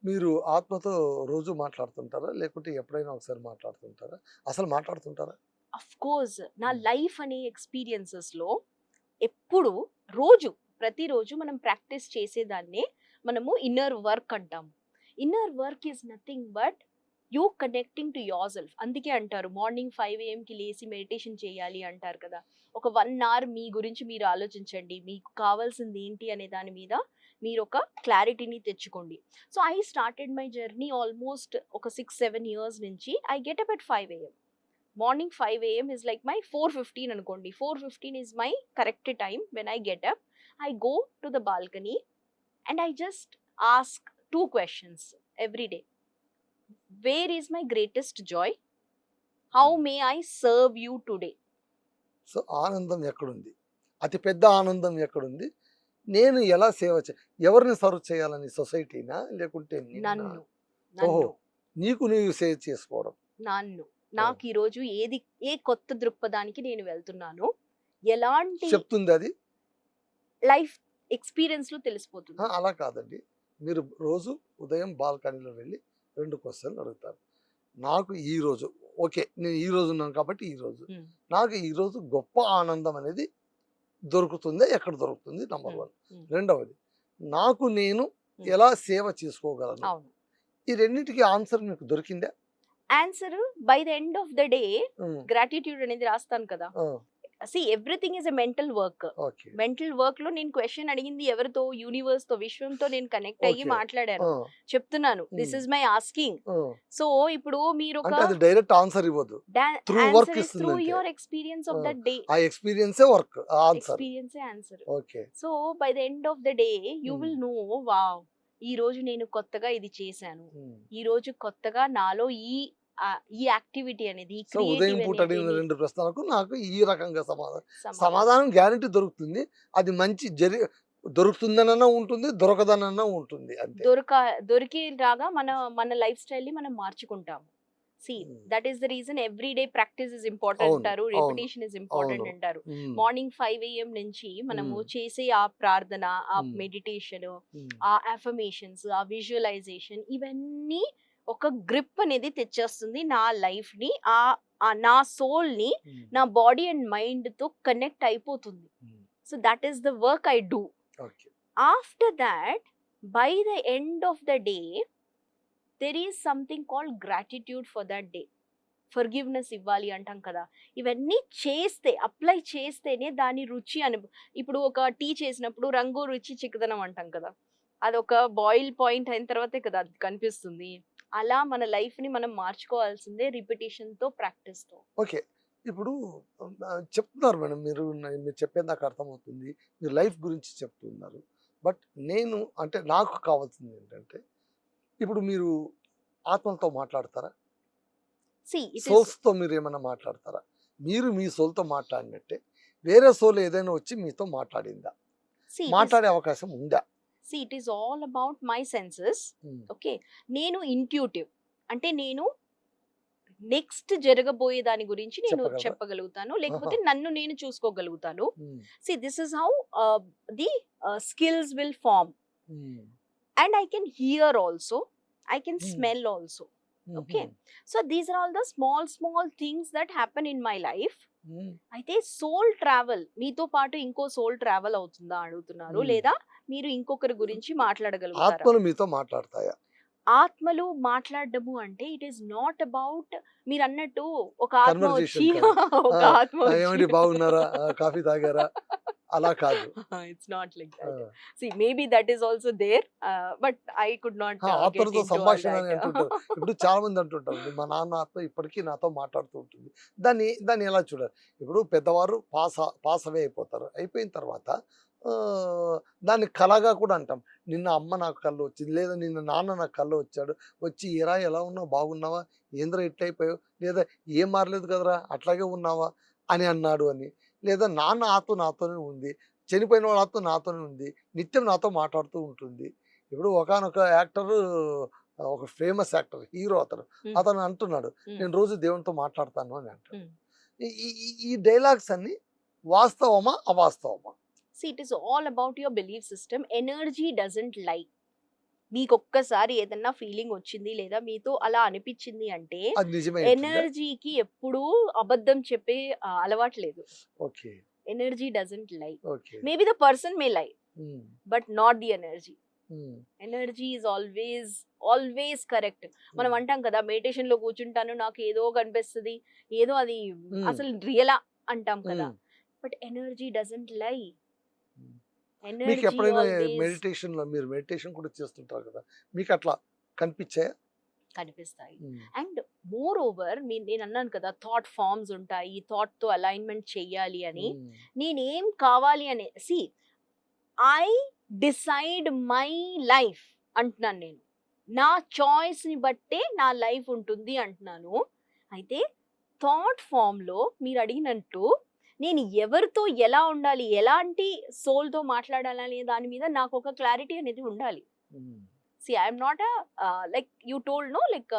మీరు ఆత్మతో రోజు మాట్లాడుతుంటారా, లేకుంటే ఎప్పుడైనా ఒకసారి మాట్లాడుతుంటారా? అసలు మాట్లాడుతుంటారా? అఫ్ కోర్స్, నా లైఫ్ అనే ఎక్స్పీరియన్సెస్ లో ఎప్పుడు ప్రతిరోజు మనం ప్రాక్టీస్ చేసేదాన్నే మనము ఇన్నర్ వర్క్ అంటాము. Inner work is nothing but you connecting to your self. అందుకే అంటారు మార్నింగ్ 5 AM కి లేచి మెడిటేషన్ చేయాలి అంటారు కదా. ఒక 1 hour మీ గురించి మీరు ఆలోచించండి, మీకు కావాల్సింది ఏంటి అనే దాని మీద మీరు ఒక క్లారిటీని తెచ్చుకోండి. So I started my journey almost ఒక 6-7 years నుంచి. I get up at 5 AM. Morning 5 AM is like my 4:15 అనుకోండి. 4:15 is my correct time when I get up. I go to the balcony and I just ask 2 questions every day. Where is my greatest joy? How may I serve you today? So ఆనందం ఎక్కడుంది, అతి పెద్ద ఆనందం ఎక్కడుంది, నేను ఎలా సేవ ఎవరిని సర్వ్ చేయాలని, సొసైటీనా లేకుంటే ఓహో నీకు నీవు సేవ్ చేసుకోవడం? నాకు ఈరోజు ఏ కొత్త దృక్పథానికి నేను వెళ్తున్నాను, ఎలాంటి చెప్తుంది అది లైఫ్ ఎక్స్పీరియన్స్ లో తెలిసిపోతుంది. అలా కాదండి, మీరు రోజు ఉదయం బాల్కనీలో వెళ్ళి 2 క్వశ్చన్లు అడుగుతారు. నాకు ఈ రోజు ఓకే, నేను ఈ రోజు ఉన్నాను కాబట్టి ఈ రోజు నాకు ఈ రోజు గొప్ప ఆనందం అనేది దొరుకుతుందా, ఎక్కడ దొరుకుతుంది? నంబర్ 1. రెండవది, నాకు నేను ఎలా సేవ చేసుకోగలను? ఈ రెండింటికి ఆన్సర్ మీకు దొరికిందా? Answer by the end of the day gratitude అనేది రాస్తాను కదా. Everything is a mental work. Okay. Mental work లో నేను క్వశ్చన్ అడిగింది ఎవరితో, యూనివర్స్ తో, విశ్వంతో నేను కనెక్ట్ అయ్యి ఓకే. మాట్లాడాను, చెప్తున్నాను this is my asking. So ఇప్పుడు మీరు ఒక అంటే అది డైరెక్ట్ ఆన్సర్ ఇవ్వదు, through work ఇస్తుంది త్రూ అంతే. Your experience of that day, ఆ ఎక్స్పీరియన్సే work answer. Experience answer. Okay. So by the end of the day you will know, wow ఈ రోజు నేను కొత్తగా ఇది చేశాను, ఈ రోజు కొత్తగా నాలో ఈ యాక్టివిటీ అనేది, సో ఉదయం పూట అడిగిన 2 ప్రశ్నలకు నాకు ఈ రకంగా సమాధానం గ్యారెంటీ దొరుకుతుంది. అది మంచి దొరుకుతుందనన్నా ఉంటుంది, దొరకదనన్నా ఉంటుంది అంతే. దొరికిరాగా మన లైఫ్ స్టైల్ ని మనం మార్చుకుంటాము. That is the reason every day practice is important అంటారు, రెపిటేషన్ ఇస్ ఇంపార్టెంట్ అంటారు. మార్నింగ్ 5 AM నుంచి మనము చేసే ఆ ప్రార్థన, ఆ మెడిటేషన్, ఆ అఫర్మేషన్స్, ఆ విజువలైజేషన్, ఇవన్నీ ఒక గ్రిప్ అనేది తెచ్చేస్తుంది నా లైఫ్ ని, నా సోల్ ని నా బాడీ అండ్ మైండ్ తో కనెక్ట్ అయిపోతుంది. So that is the work I do. After that by the end of the day there is something called gratitude for that day. Forgiveness ఇవ్వాలి అంటాం కదా, ఇవన్నీ చేస్తే, అప్లై చేస్తేనే దాని రుచి ఇప్పుడు ఒక టీ చేసినప్పుడు రంగు రుచి చిక్కదనం అంటాం కదా, అదొక బాయిల్ పాయింట్ అయిన తర్వాతే కదా అది కనిపిస్తుంది. అలా మన లైఫ్ ని మనం మార్చుకోవాల్సిందే రిపిటేషన్ తో, ప్రాక్టీస్ తో. ఓకే. ఇప్పుడు చెప్తున్నారు మేడం, మీరు చెప్పేది నాకు అర్థమవుతుంది, మీరు లైఫ్ గురించి చెప్తున్నారు. బట్ నేను అంటే నాకు కావాల్సింది ఏంటంటే, ఇప్పుడు మీరు ఆత్మలతో మాట్లాడతారా, సోల్స్ తో మీరు ఏమైనా మాట్లాడతారా? మీరు మీ సోల్తో మాట్లాడినట్టే వేరే సోల్ ఏదైనా వచ్చి మీతో మాట్లాడిందా, మాట్లాడే అవకాశం ఉందా? See, it is all about my senses. Okay, నేను ఇంట్యూటివ్, అంటే నేను నెక్స్ట్ జరగబోయే దాని గురించి నేను చెప్పగలుగుతాను, లేకపోతే నన్ను నేను చూసుకోగలుగుతాను. See, this is how the skills will form. And I can hear also, I can smell also. Okay, so these are all the small things that happen in my life. అయితే soul travel, మీతో పాటు ఇంకో soul travel అవుతుందా అడుగుతున్నారు, లేదా మీరు ఇంకొకరి గురించి మాట్లాడగలుగుతారా? ఆత్మలు మీతో మాట్లాడతాయా? ఆత్మలు మాట్లాడడము అంటే ఇట్ ఈస్ నాట్ అబౌట్ మీరు అన్నట్టు ఒక ఆత్మ వచ్చి ఏమండి బాగున్నారా, కాఫీ తాగారా, అలా కాదు. It's not like that. See, maybe that is also there, but I could not ఆత్మలతో సంభాషణ అని అంటుంటారు. ఇప్పుడు చాలా మంది అంటుంటారు, మా నాన్న ఆత్మ ఇప్పటికీ నాతో మాట్లాడుతూ ఉంటుంది. దాన్ని ఎలా చూడాలి? ఇప్పుడు పెద్దవారు పాస్ అవే అయిపోతారు, అయిపోయిన తర్వాత దాన్ని కళగా కూడా అంటాం. నిన్న అమ్మ నాకు కళ్ళు వచ్చింది, లేదా నిన్న నాన్న నాకు కళ్ళు వచ్చాడు, వచ్చి ఏరా ఎలా ఉన్నావు, బాగున్నావా, ఏంద్రా ఎట్లయిపోయావు, లేదా ఏం మారలేదు కదరా అట్లాగే ఉన్నావా అని అన్నాడు అని, లేదా నాన్న ఆత్మ నాతోనే ఉంది, చనిపోయిన వాళ్ళ ఆత్మ నాతోనే ఉంది, నిత్యం నాతో మాట్లాడుతూ ఉంటుంది. ఇప్పుడు ఒకానొక యాక్టర్, ఒక ఫేమస్ యాక్టర్, హీరో, అతను అంటున్నాడు, నేను రోజు దేవునితో మాట్లాడతాను అని అంటాడు. ఈ డైలాగ్స్ అన్ని వాస్తవమా అవాస్తవమా? See, it is all about your belief system. Energy doesn't lie. మీకు ఒక్కసారి ఏదన్నా ఫీలింగ్ వచ్చింది లేదా మీతో అలా అనిపించింది అంటే ఎనర్జీకి ఎప్పుడూ అబద్ధం చెప్పే అలవాటు లేదు. ఎనర్జీ డజంట్ లై. మేబీ ద పర్సన్ మే లై, but not the energy. Energy is always correct. మనం అంటాం కదా, మెడిటేషన్ లో కూర్చుంటాను నాకు ఏదో కనిపిస్తుంది, ఏదో అది అసలు రియలా అంటాం కదా, బట్ ఎనర్జీ డజంట్ లై. మీకు ఎప్పుడైనా మెడిటేషన్ లో, మీరు మెడిటేషన్ కూడా చేస్తుంటారు కదా, మీకు అట్లా కనిపించాయా? కనిపిస్తాయి. అండ్ మోర్ ఓవర్ నేను అన్నాను కదా, థాట్ ఫార్మ్స్ ఉంటాయి, థాట్ తో అలైన్మెంట్ చెయ్యాలి అని. నేనేం కావాలి అని, see I decide my life అంటున్నాను. నేను నా చాయిస్ ని బట్టే నా లైఫ్ ఉంటుంది అంటున్నాను. అయితే థాట్ ఫామ్ లో మీరు అడిగినట్టు నేను ఎవరితో ఎలా ఉండాలి, ఎలాంటి సోల్తో మాట్లాడాలి దాని మీద నాకు ఒక క్లారిటీ అనేది ఉండాలి. See, I am not like you told, no, like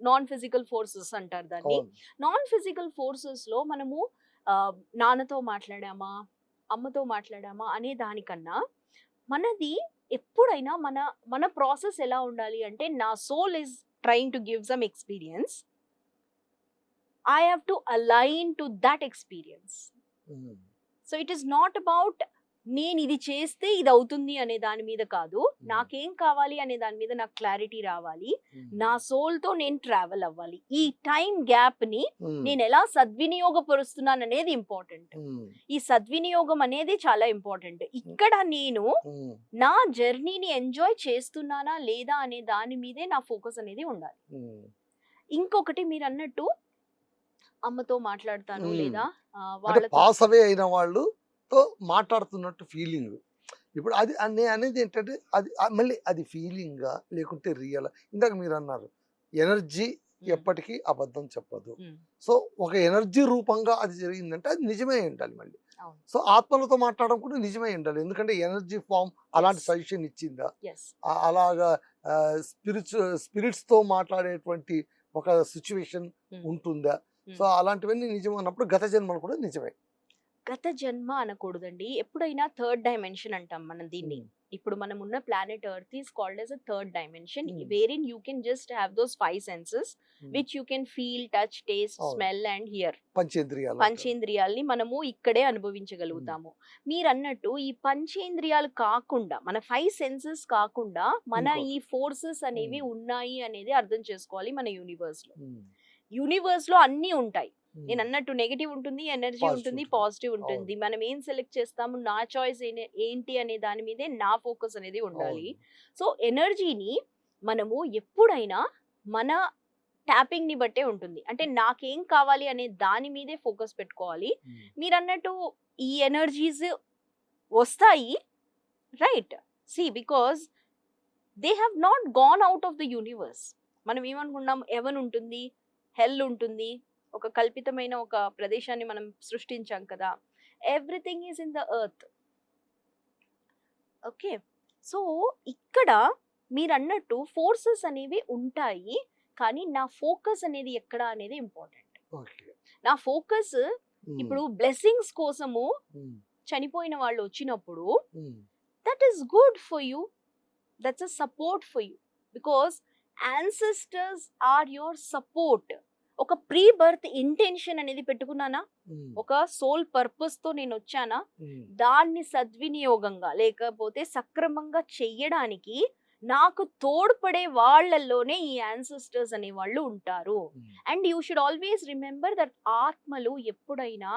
non-physical forces అంటారు దాన్ని. Non-physical forces లో మనము నాన్నతో మాట్లాడామా, అమ్మతో మాట్లాడామా అనే దానికన్నా మనది ఎప్పుడైనా మన ప్రాసెస్ ఎలా ఉండాలి అంటే, నా soul is trying to give some experience. I have to align to that experience. So it is not about నేను ఇది చేస్తే ఇది అవుతుంది అనే దాని మీద కాదు, నాకేం కావాలి అనే దాని మీద నాకు క్లారిటీ రావాలి, నా సోల్ తో నేను ట్రావెల్ అవ్వాలి. ఈ టైం గ్యాప్ ని నేను ఎలా సద్వినియోగపరుస్తున్నాను అనేది ఇంపార్టెంట్. ఈ సద్వినియోగం అనేది చాలా ఇంపార్టెంట్. ఇక్కడ నేను నా జర్నీని ఎంజాయ్ చేస్తున్నానా లేదా అనే దాని మీదే నా ఫోకస్ అనేది ఉండాలి. ఇంకొకటి మీరు అన్నట్టు అమ్మతో మాట్లాడతాను లేదా వాళ్ళతో పాస్ అవే అయిన వాళ్ళతో మాట్లాడుతున్నట్టు ఫీలింగ్. ఇప్పుడు అది అనేది ఏంటంటే అది మళ్ళీ అది ఫీలింగా లేకుంటే రియల్? ఇందాక మీరు అన్నారు ఎనర్జీ ఎప్పటికీ అబద్ధం చెప్పదు. సో ఒక ఎనర్జీ రూపంగా అది జరిగిందంటే అది నిజమే ఉండాలి. మళ్ళీ సో ఆత్మలతో మాట్లాడడం కూడా నిజమే ఉండాలి. ఎందుకంటే ఎనర్జీ ఫామ్ అలాంటి సజెషన్ ఇచ్చిందా, అలాగా స్పిరిట్స్ తో మాట్లాడేటువంటి ఒక సిచ్యువేషన్ ఉంటుందా? సో అలాంటివన్నీ నిజం అన్నప్పుడు గత జన్మలు కూడా నిజమే. గత జన్మ అనకూడదండి, ఎప్పుడైనా థర్డ్ డైమెన్షన్ అంటాం మనం దీన్ని. ఇప్పుడు మనం ఉన్న planet earth is called as a third dimension, wherein you can just have those five senses which you can feel, touch, taste, smell and hear. పంచేంద్రియాల్ని మనము ఇక్కడే అనుభవించగలుగుతాము. మీరు అన్నట్టు ఈ పంచేంద్రియాలు కాకుండా, మన 5 సెన్సెస్ కాకుండా మన ఈ ఫోర్సెస్ అనేవి ఉన్నాయి అనేది అర్థం చేసుకోవాలి. మన యూనివర్స్ లో అన్ని ఉంటాయి. నేను అన్నట్టు నెగటివ్ ఉంటుంది, ఎనర్జీ ఉంటుంది, పాజిటివ్ ఉంటుంది. మనం ఏం సెలెక్ట్ చేస్తాము, నా చాయిస్ ఏంటి అనే దాని మీదే నా ఫోకస్ అనేది ఉండాలి. సో ఎనర్జీని మనము ఎప్పుడైనా మన ట్యాపింగ్ ని బట్టే ఉంటుంది. అంటే నాకేం కావాలి అనే దాని మీదే ఫోకస్ పెట్టుకోవాలి. మీరు అన్నట్టు ఈ ఎనర్జీస్ వస్తాయి, right? See because they have not gone out of the universe. మనం ఏమనుకున్నాం, ఎవన్ ఉంటుంది, హెల్ ఉంటుంది, ఒక కల్పితమైన ఒక ప్రదేశాన్ని మనం సృష్టించాం కదా. Everything is in the earth. Okay, so ఇక్కడ మీరు అన్నట్టు ఫోర్సెస్ అనేవి ఉంటాయి, కానీ నా ఫోకస్ అనేది ఎక్కడ అనేది ఇంపార్టెంట్. నా ఫోకస్ ఇప్పుడు బ్లెస్సింగ్స్ కోసము చనిపోయిన వాళ్ళు వచ్చినప్పుడు that is good for you, that's a support for you, because ancestors are your support. ఒక ప్రీ బర్త్ ఇంటెన్షన్ అనేది పెట్టుకున్నానా, ఒక సోల్ పర్పస్ తో నేను వచ్చానా, దాన్ని సద్వినియోగంగా లేకపోతే సక్రమంగా చెయ్యడానికి నాకు తోడ్పడే వాళ్ళల్లోనే ఈ యాన్సిస్టర్స్ అనే వాళ్ళు ఉంటారు. And you should always remember that ఆత్మలు ఎప్పుడైనా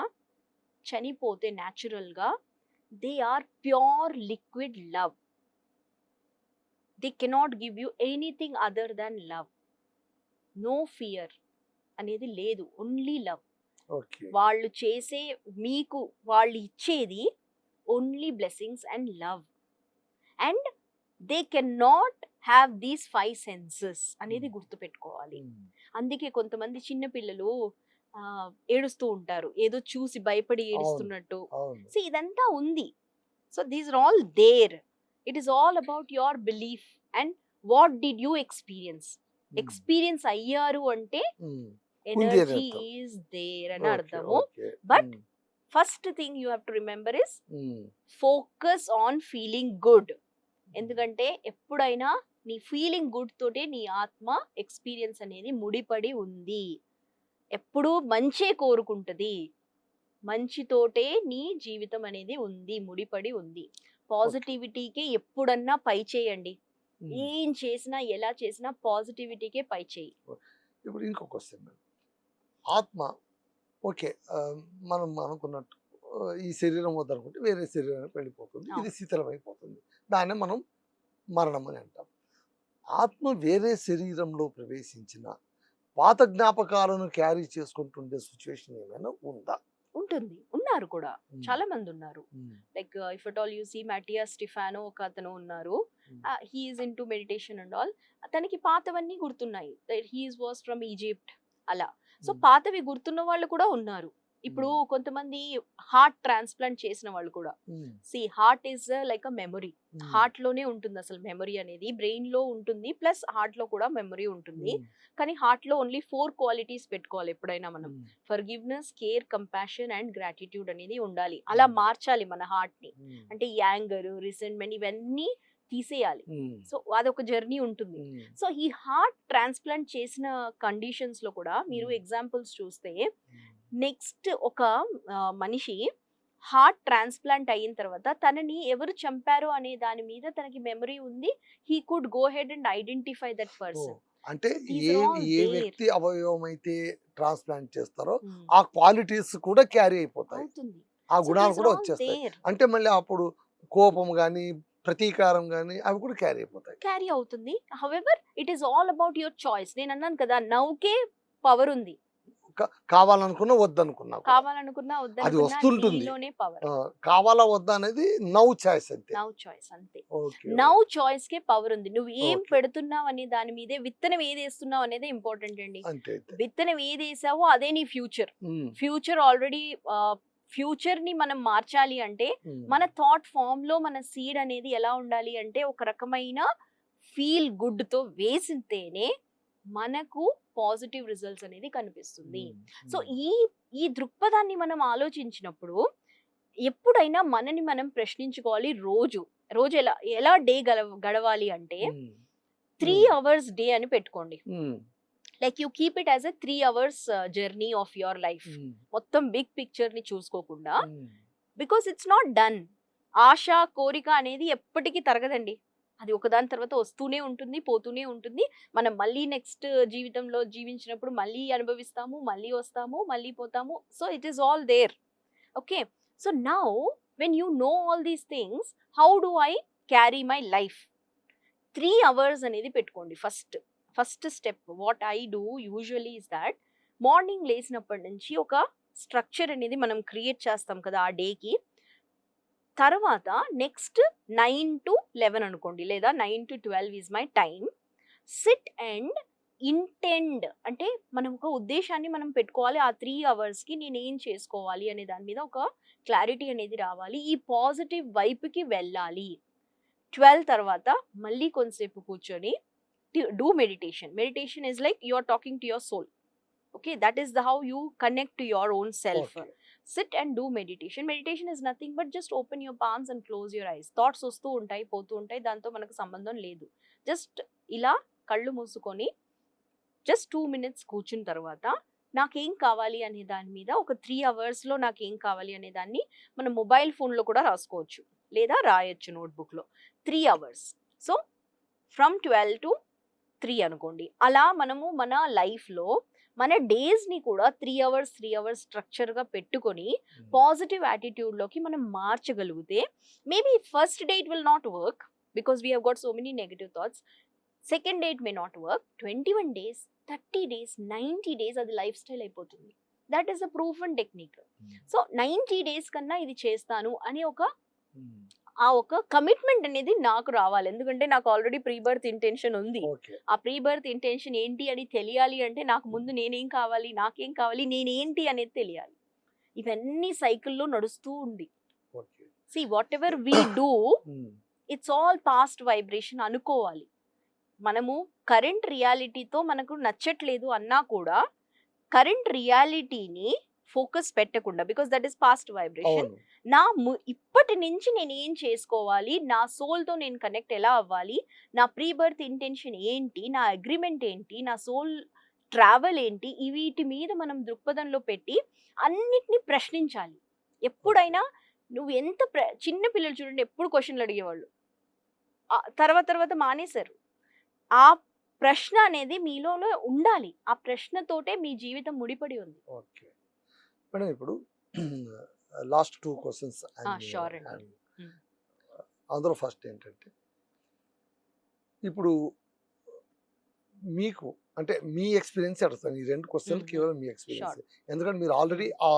చనిపోతే న్యాచురల్ గా they are pure liquid love. They cannot give you anything other than love. No fear అనేది లేదు, ఓన్లీ లవ్. వాళ్ళు చేసే మీకు వాళ్ళు ఇచ్చేది only blessings and love. And they can not have these 5 senses అనేది గుర్తుపెట్టుకోవాలి. అందుకే కొంతమంది చిన్న పిల్లలు ఏడుస్తూ ఉంటారు, ఏదో చూసి భయపడి ఏడుస్తున్నట్టు. సో ఇదంతా ఉంది. So these are all there. It is all about your belief and what did you experience అయ్యారు అంటే ఎనర్జీ ఈజ్ దేర్ అని అర్థము. But first thing you have to remember is focus on feeling good. ఎందుకంటే ఎప్పుడైనా నీ feeling good తోటే నీ ఆత్మ ఎక్స్పీరియన్స్ అనేది ముడిపడి ఉంది. ఎప్పుడు మంచే కోరుకుంటది, మంచితోటే నీ జీవితం అనేది ఉంది, ముడిపడి ఉంది. పాజిటివిటీకే ఎప్పుడన్నా పై చేయండి. ఏం చేసినా ఎలా చేసినా పాజిటివిటీకే పై చేయి. ఇప్పుడు ఇంకొక క్వశ్చన్, ఆత్మ ఓకే మనం అనుకున్నట్టు ఈ శరీరం వద్దనుకుంటే వేరే శరీరానికి వెళ్ళిపోతుంది, ఇది శిథిలమైపోతుంది, దాన్ని మనం మరణం అని అంటాం. ఆత్మ వేరే శరీరంలో ప్రవేశించిన పాత జ్ఞాపకాలను క్యారీ చేసుకుంటుండే సిచ్యువేషన్ ఏమైనా ఉందా? ఉంటుంది, ఉన్నారు కూడా, చాలా మంది ఉన్నారు. Like if at all you see Matias Stefano ఒక అతను ఉన్నారు, he is into meditation and all. తనకి పాతవన్నీ గుర్తున్నాయి, హీ వాస్ ఫ్రమ్ ఈజిప్ట్ అలా. సో పాతవి గుర్తున్న వాళ్ళు కూడా ఉన్నారు. ఇప్పుడు కొంతమంది హార్ట్ ట్రాన్స్ప్లాంట్ చేసిన వాళ్ళు కూడా, see heart is like a memory. Heart లోనే ఉంటుంది అసలు మెమరీ అనేది, బ్రెయిన్ లో ఉంటుంది ప్లస్ హార్ట్ లో కూడా మెమరీ ఉంటుంది. కానీ హార్ట్ లో ఓన్లీ 4 క్వాలిటీస్ పెట్టుకోవాలి ఎప్పుడైనా మనం. Forgiveness, care, compassion and gratitude అనేది ఉండాలి. అలా మార్చాలి మన హార్ట్ ని. అంటే యాంగర్, రిసెంట్మెంట్ ఇవన్నీ తీసేయాలి. సో అదొక జర్నీ ఉంటుంది. సో ఈ హార్ట్ ట్రాన్స్ప్లాంట్ చేసిన కండిషన్స్ లో కూడా మీరు ఎగ్జాంపుల్స్ చూస్తే, నెక్స్ట్ ఒక మనిషి హార్ట్ ట్రాన్స్ప్లాంట్ అయిన తర్వాత తనని ఎవరు చంపారు అనే దాని మీద తనకి మెమరీ ఉంది. He could go head and identify that person. అంటే These A are all A there. వ్యక్తి అవయవం అయితే ట్రాన్స్ప్లాంట్ చేస్తారో ఆ క్వాలిటీస్ కూడా క్యారీ అయిపోతాయి, అవుతుంది. ఆ So గుణాలు these కూడా are all వచ్చేస్తాయి. there. అంటే మళ్ళీ అప్పుడు కోపం గాని ప్రతీకారం గాని అవి కూడా క్యారీ అయిపోతాయి. క్యారీ అవుతుంది. However it is all about your choice. నేను అన్నాను కదా, నవ్వుకే పవర్ ఉంది. కావాలనుకున్నా వద్దనుకున్నా కూడా. కావాలనుకున్నా అది వద్దనుకున్నా వస్తుంటుంది. నీలోనే పవర్. కావాలా వద్దా అనేది నవ్ చాయిస్ అంతే. నవ్ చాయిస్ అంతే. Okay. Now choice k power ఉంది. నువ్వు ఏం Okay. పెడుతున్నావు అనే దాని మీదే, విత్తనం ఏది వేస్తున్నావు అనేది ఇంపార్టెంట్ అండి. అంతే అంతే. విత్తనం ఏది వేసావో అదే నీ ఫ్యూచర్. ఉమ్, ఫ్యూచర్ ఆల్రెడీ ఫ్యూచర్ ని మనం మార్చాలి అంటే ఉమ్, మన థాట్ ఫామ్ లో మన సీడ్ అనేది ఎలా ఉండాలి అంటే ఒక రకమైన ఫీల్ గుడ్ తో వేసితేనే మనకు పాజిటివ్ రిజల్ట్స్ అనేది కనిపిస్తుంది. ఉమ్, సో ఉమ్, ఈ దృక్పథాన్ని మనం ఆలోచించినప్పుడు ఎప్పుడైనా మనని మనం ప్రశ్నించుకోవాలి. రోజు ఎలా ఎలా డే గడవాలి అంటే ఉమ్, 3 ఉమ్, అవర్స్ డే అని పెట్టుకోండి. Um, like you keep it as a 3 hours journey of your life. Um, మొత్తం బిగ్ పిక్చర్ ని చూసుకోకుండా, um, because it's not done. ఆశ కోరిక అనేది ఎప్పటికీ తరగదండి. అది ఒకదాని తర్వాత వస్తూనే ఉంటుంది, పోతూనే ఉంటుంది. మనం మళ్ళీ నెక్స్ట్ జీవితంలో జీవించినప్పుడు మళ్ళీ అనుభవిస్తాము, మళ్ళీ వస్తాము, మళ్ళీ పోతాము. So it is all there. Okay, so now when you know all these things, how do I carry my life? 3 hours అనేది పెట్టుకోండి. First step what I do usually is that, morning లేచినప్పటి నుంచి ఒక స్ట్రక్చర్ అనేది మనం create చేస్తాం కదా ఆ డేకి. తర్వాత నెక్స్ట్ 9 to 11 అనుకోండి, లేదా 9 to 12 is my time. SIT and intend, అంటే మనం ఒక ఉద్దేశాన్ని మనం పెట్టుకోవాలి. ఆ 3 అవర్స్కి నేను ఏం చేసుకోవాలి అనే దాని మీద ఒక క్లారిటీ అనేది రావాలి. ఈ పాజిటివ్ వైపుకి వెళ్ళాలి. 12 తర్వాత మళ్ళీ కొంతసేపు కూర్చొని do meditation. Meditation is like you are talking to your soul. Okay, that is how you connect to your own self. Okay. Sit and do meditation. Meditation is nothing but just open your palms and close your eyes. Thoughts వస్తూ ఉంటాయి, పోతూ ఉంటాయి, దాంతో మనకు సంబంధం లేదు. Just ఇలా కళ్ళు మూసుకొని జస్ట్ 2 minutes కూర్చున్న తర్వాత నాకేం కావాలి అనే దాని మీద ఒక 3 అవర్స్లో నాకేం కావాలి అనే దాన్ని మన మొబైల్ ఫోన్లో కూడా రాసుకోవచ్చు, లేదా రాయొచ్చు నోట్బుక్లో. 3 అవర్స్. సో ఫ్రమ్ 12 to 3 అనుకోండి. అలా మనము మన లైఫ్లో మన డేస్ని కూడా 3 అవర్స్ స్ట్రక్చర్గా పెట్టుకొని పాజిటివ్ యాటిట్యూడ్లోకి మనం మార్చగలిగితే, maybe first day it will not work because we have got so many negative thoughts. Second day it may not work. 21 days, 30 days, 90 days అది లైఫ్ స్టైల్ అయిపోతుంది. That is a proof and technique. So 90 days కన్నా ఇది చేస్తాను అని ఒక commitment అనేది నాకు రావాలి. ఎందుకంటే నాకు ఆల్రెడీ ప్రీ బర్త్ ఇంటెన్షన్ ఉంది. ఆ ప్రీ బర్త్ ఇంటెన్షన్ ఏంటి అని తెలియాలి అంటే నాకు ముందు నేనేం కావాలి, నాకేం కావాలి, నేనేంటి అనేది తెలియాలి. ఇవన్నీ సైకిల్లో నడుస్తూ ఉంది. See what ever we do, it's all past vibration అనుకోవాలి. మనము కరెంట్ రియాలిటీతో మనకు నచ్చట్లేదు అన్నా కూడా కరెంట్ రియాలిటీని ఫోకస్ పెట్టకుండా, because that is past vibration, ఇప్పటి నుంచి నేను ఏం చేసుకోవాలి, నా సోల్తో నేను కనెక్ట్ ఎలా అవ్వాలి, నా ప్రీ బర్త్ ఇంటెన్షన్ ఏంటి, నా అగ్రిమెంట్ ఏంటి, నా సోల్ ట్రావెల్ ఏంటి, వీటి మీద మనం దృక్పథంలో పెట్టి అన్నిటినీ ప్రశ్నించాలి. ఎప్పుడైనా నువ్వు ఎంత చిన్న పిల్లలు చూడండి, ఎప్పుడు క్వశ్చన్లు అడిగేవాళ్ళు, తర్వాత మానేశారు. ఆ ప్రశ్న అనేది మీలో ఉండాలి. ఆ ప్రశ్నతోటే మీ జీవితం ముడిపడి ఉంది. ఓకే మేడం, ఇప్పుడు లాస్ట్ 2 questions షూర్ అండి. అందులో ఫస్ట్ ఏంటంటే, ఇప్పుడు మీకు అంటే మీ ఎక్స్పీరియన్స్ అడుగుతాను. ఈ 2 questions కేవలం మీ ఎక్స్పీరియన్స్, ఎందుకంటే మీరు ఆల్రెడీ ఆ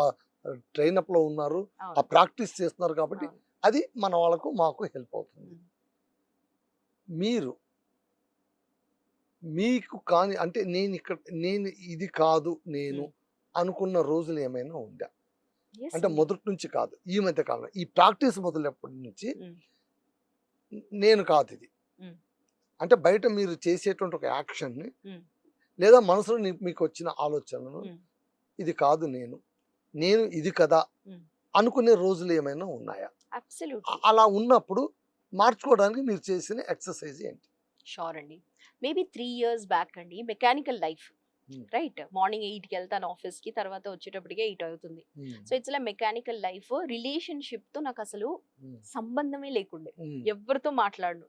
ట్రైనప్ లో ఉన్నారు, ఆ ప్రాక్టీస్ చేస్తున్నారు, కాబట్టి అది మన వాళ్ళకు మాకు హెల్ప్ అవుతుంది. మీకు కానీ అంటే నేను ఇది కాదు నేను అనుకున్న రోజులు ఏమైనా ఉందా? అంటే మొదటి నుంచి కాదు, ఈ మధ్య కాలం ఈ ప్రాక్టీస్ మొదలెప్పటి నుంచి నేను కాదు ఇది అంటే బయట మీరు చేసేటువంటి ఒక యాక్షన్ని లేదా మనసులో మీకు వచ్చిన ఆలోచనను ఇది కాదు నేను ఇది కదా అనుకునే రోజులు ఏమైనా ఉన్నాయా? అలా ఉన్నప్పుడు మార్చుకోవడానికి మీరు చేసిన ఎక్సర్సైజ్ ఏంటి? షూర్ అండి. మేబీ 3 years బ్యాక్ అండి, మెకానికల్ లైఫ్ రైట్. మార్నింగ్ 8కి వెళ్తాను ఆఫీస్కి, తర్వాత వచ్చేటప్పటికే 8 అవుతుంది. So it's like mechanical life. Relationship తో నాకు అసలు సంబంధమే లేకుండే, ఎవరితో మాట్లాడను,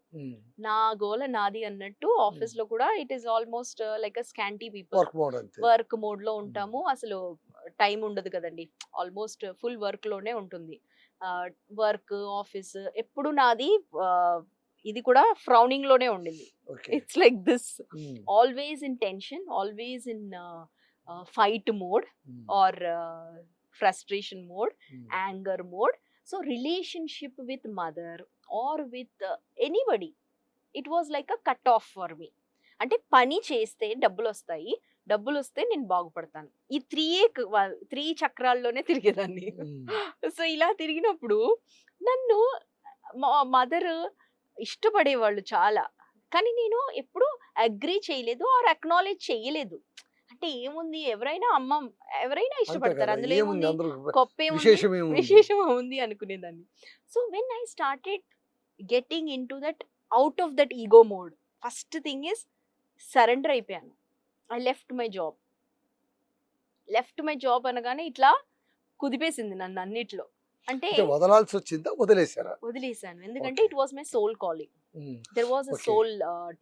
నా గోల నాది అన్నట్టు. ఆఫీస్ లో కూడా it is almost like a scanty people, work mode లో ఉంటాము. అసలు టైం ఉండదు కదండి, ఆల్మోస్ట్ ఫుల్ వర్క్ లోనే ఉంటుంది. వర్క్ ఆఫీస్ ఎప్పుడు నాది ఇది కూడా ఫ్రౌనింగ్ లోనే ఉండింది. It's like this, always in tension, always in fight mode or frustration mode, anger mode. So relationship with mother or with anybody, it was like a cut off for me. అంటే పని చేస్తే డబ్బులు వస్తాయి, డబ్బులు వస్తే నేను బాగుపడతాను, ఈ 3 చక్రాల్లోనే తిరిగేదాన్ని. సో ఇలా తిరిగినప్పుడు నన్ను మదర్ ఇష్టపడేవాళ్ళు చాలా, కానీ నేను ఎప్పుడు అగ్రీ చేయలేదు ఆర్ అక్నాలెడ్జ్ చేయలేదు. అంటే ఏముంది, ఎవరైనా అమ్మ ఎవరైనా ఇష్టపడతారు, అందులో ఏముంది, గొప్ప విశేషం ఉంది అనుకునేదాన్ని. So when I started getting in to that, out of that ego mode, first thing is surrender అయిపోయాను. ఐ లెఫ్ట్ మై జాబ్ అనగానే ఇట్లా కుదిపేసింది నన్ను అన్నిట్లో. అంటే వదలాల్సి వచ్చిందా, వదిలేసాను, ఎందుకంటే it was my soul calling. There was a soul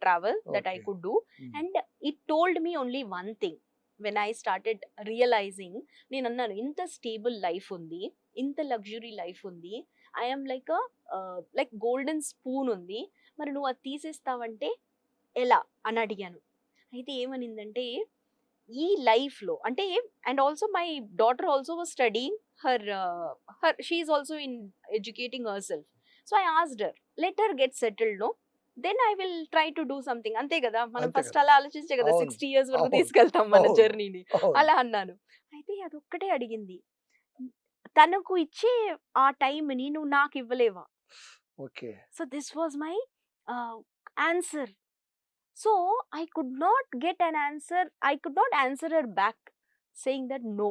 travel that I could do, and it told me only one thing. When I started realizing, నేను అన్నాను, ఇంత స్టేబుల్ లైఫ్ ఉంది, ఇంత లగ్జరీ లైఫ్ ఉంది, I am like a like golden spoon ఉంది, మరి నువ్వు అది తీసేస్తావంటే ఎలా అని అడిగాను. అయితే ఏమనిందంటే, ఈ లైఫ్లో అంటే, and also my daughter also was studying her she is also in educating herself. So I asked her, let her get settled, no then I will try to do something. అంతే కదా, మనం first అలా ఆలోచించే కదా 60 years వరకు తీసుకెళ్తాం మన జర్నీని, అలా అన్నాను. అయితే అదొక్కటే అడిగింది, తనకు ఇచ్చే ఆ టైంని నువ్వు నాకు ఇవ్వలేవా? So this was my answer. So I could not get an answer. I could not answer her back saying that no.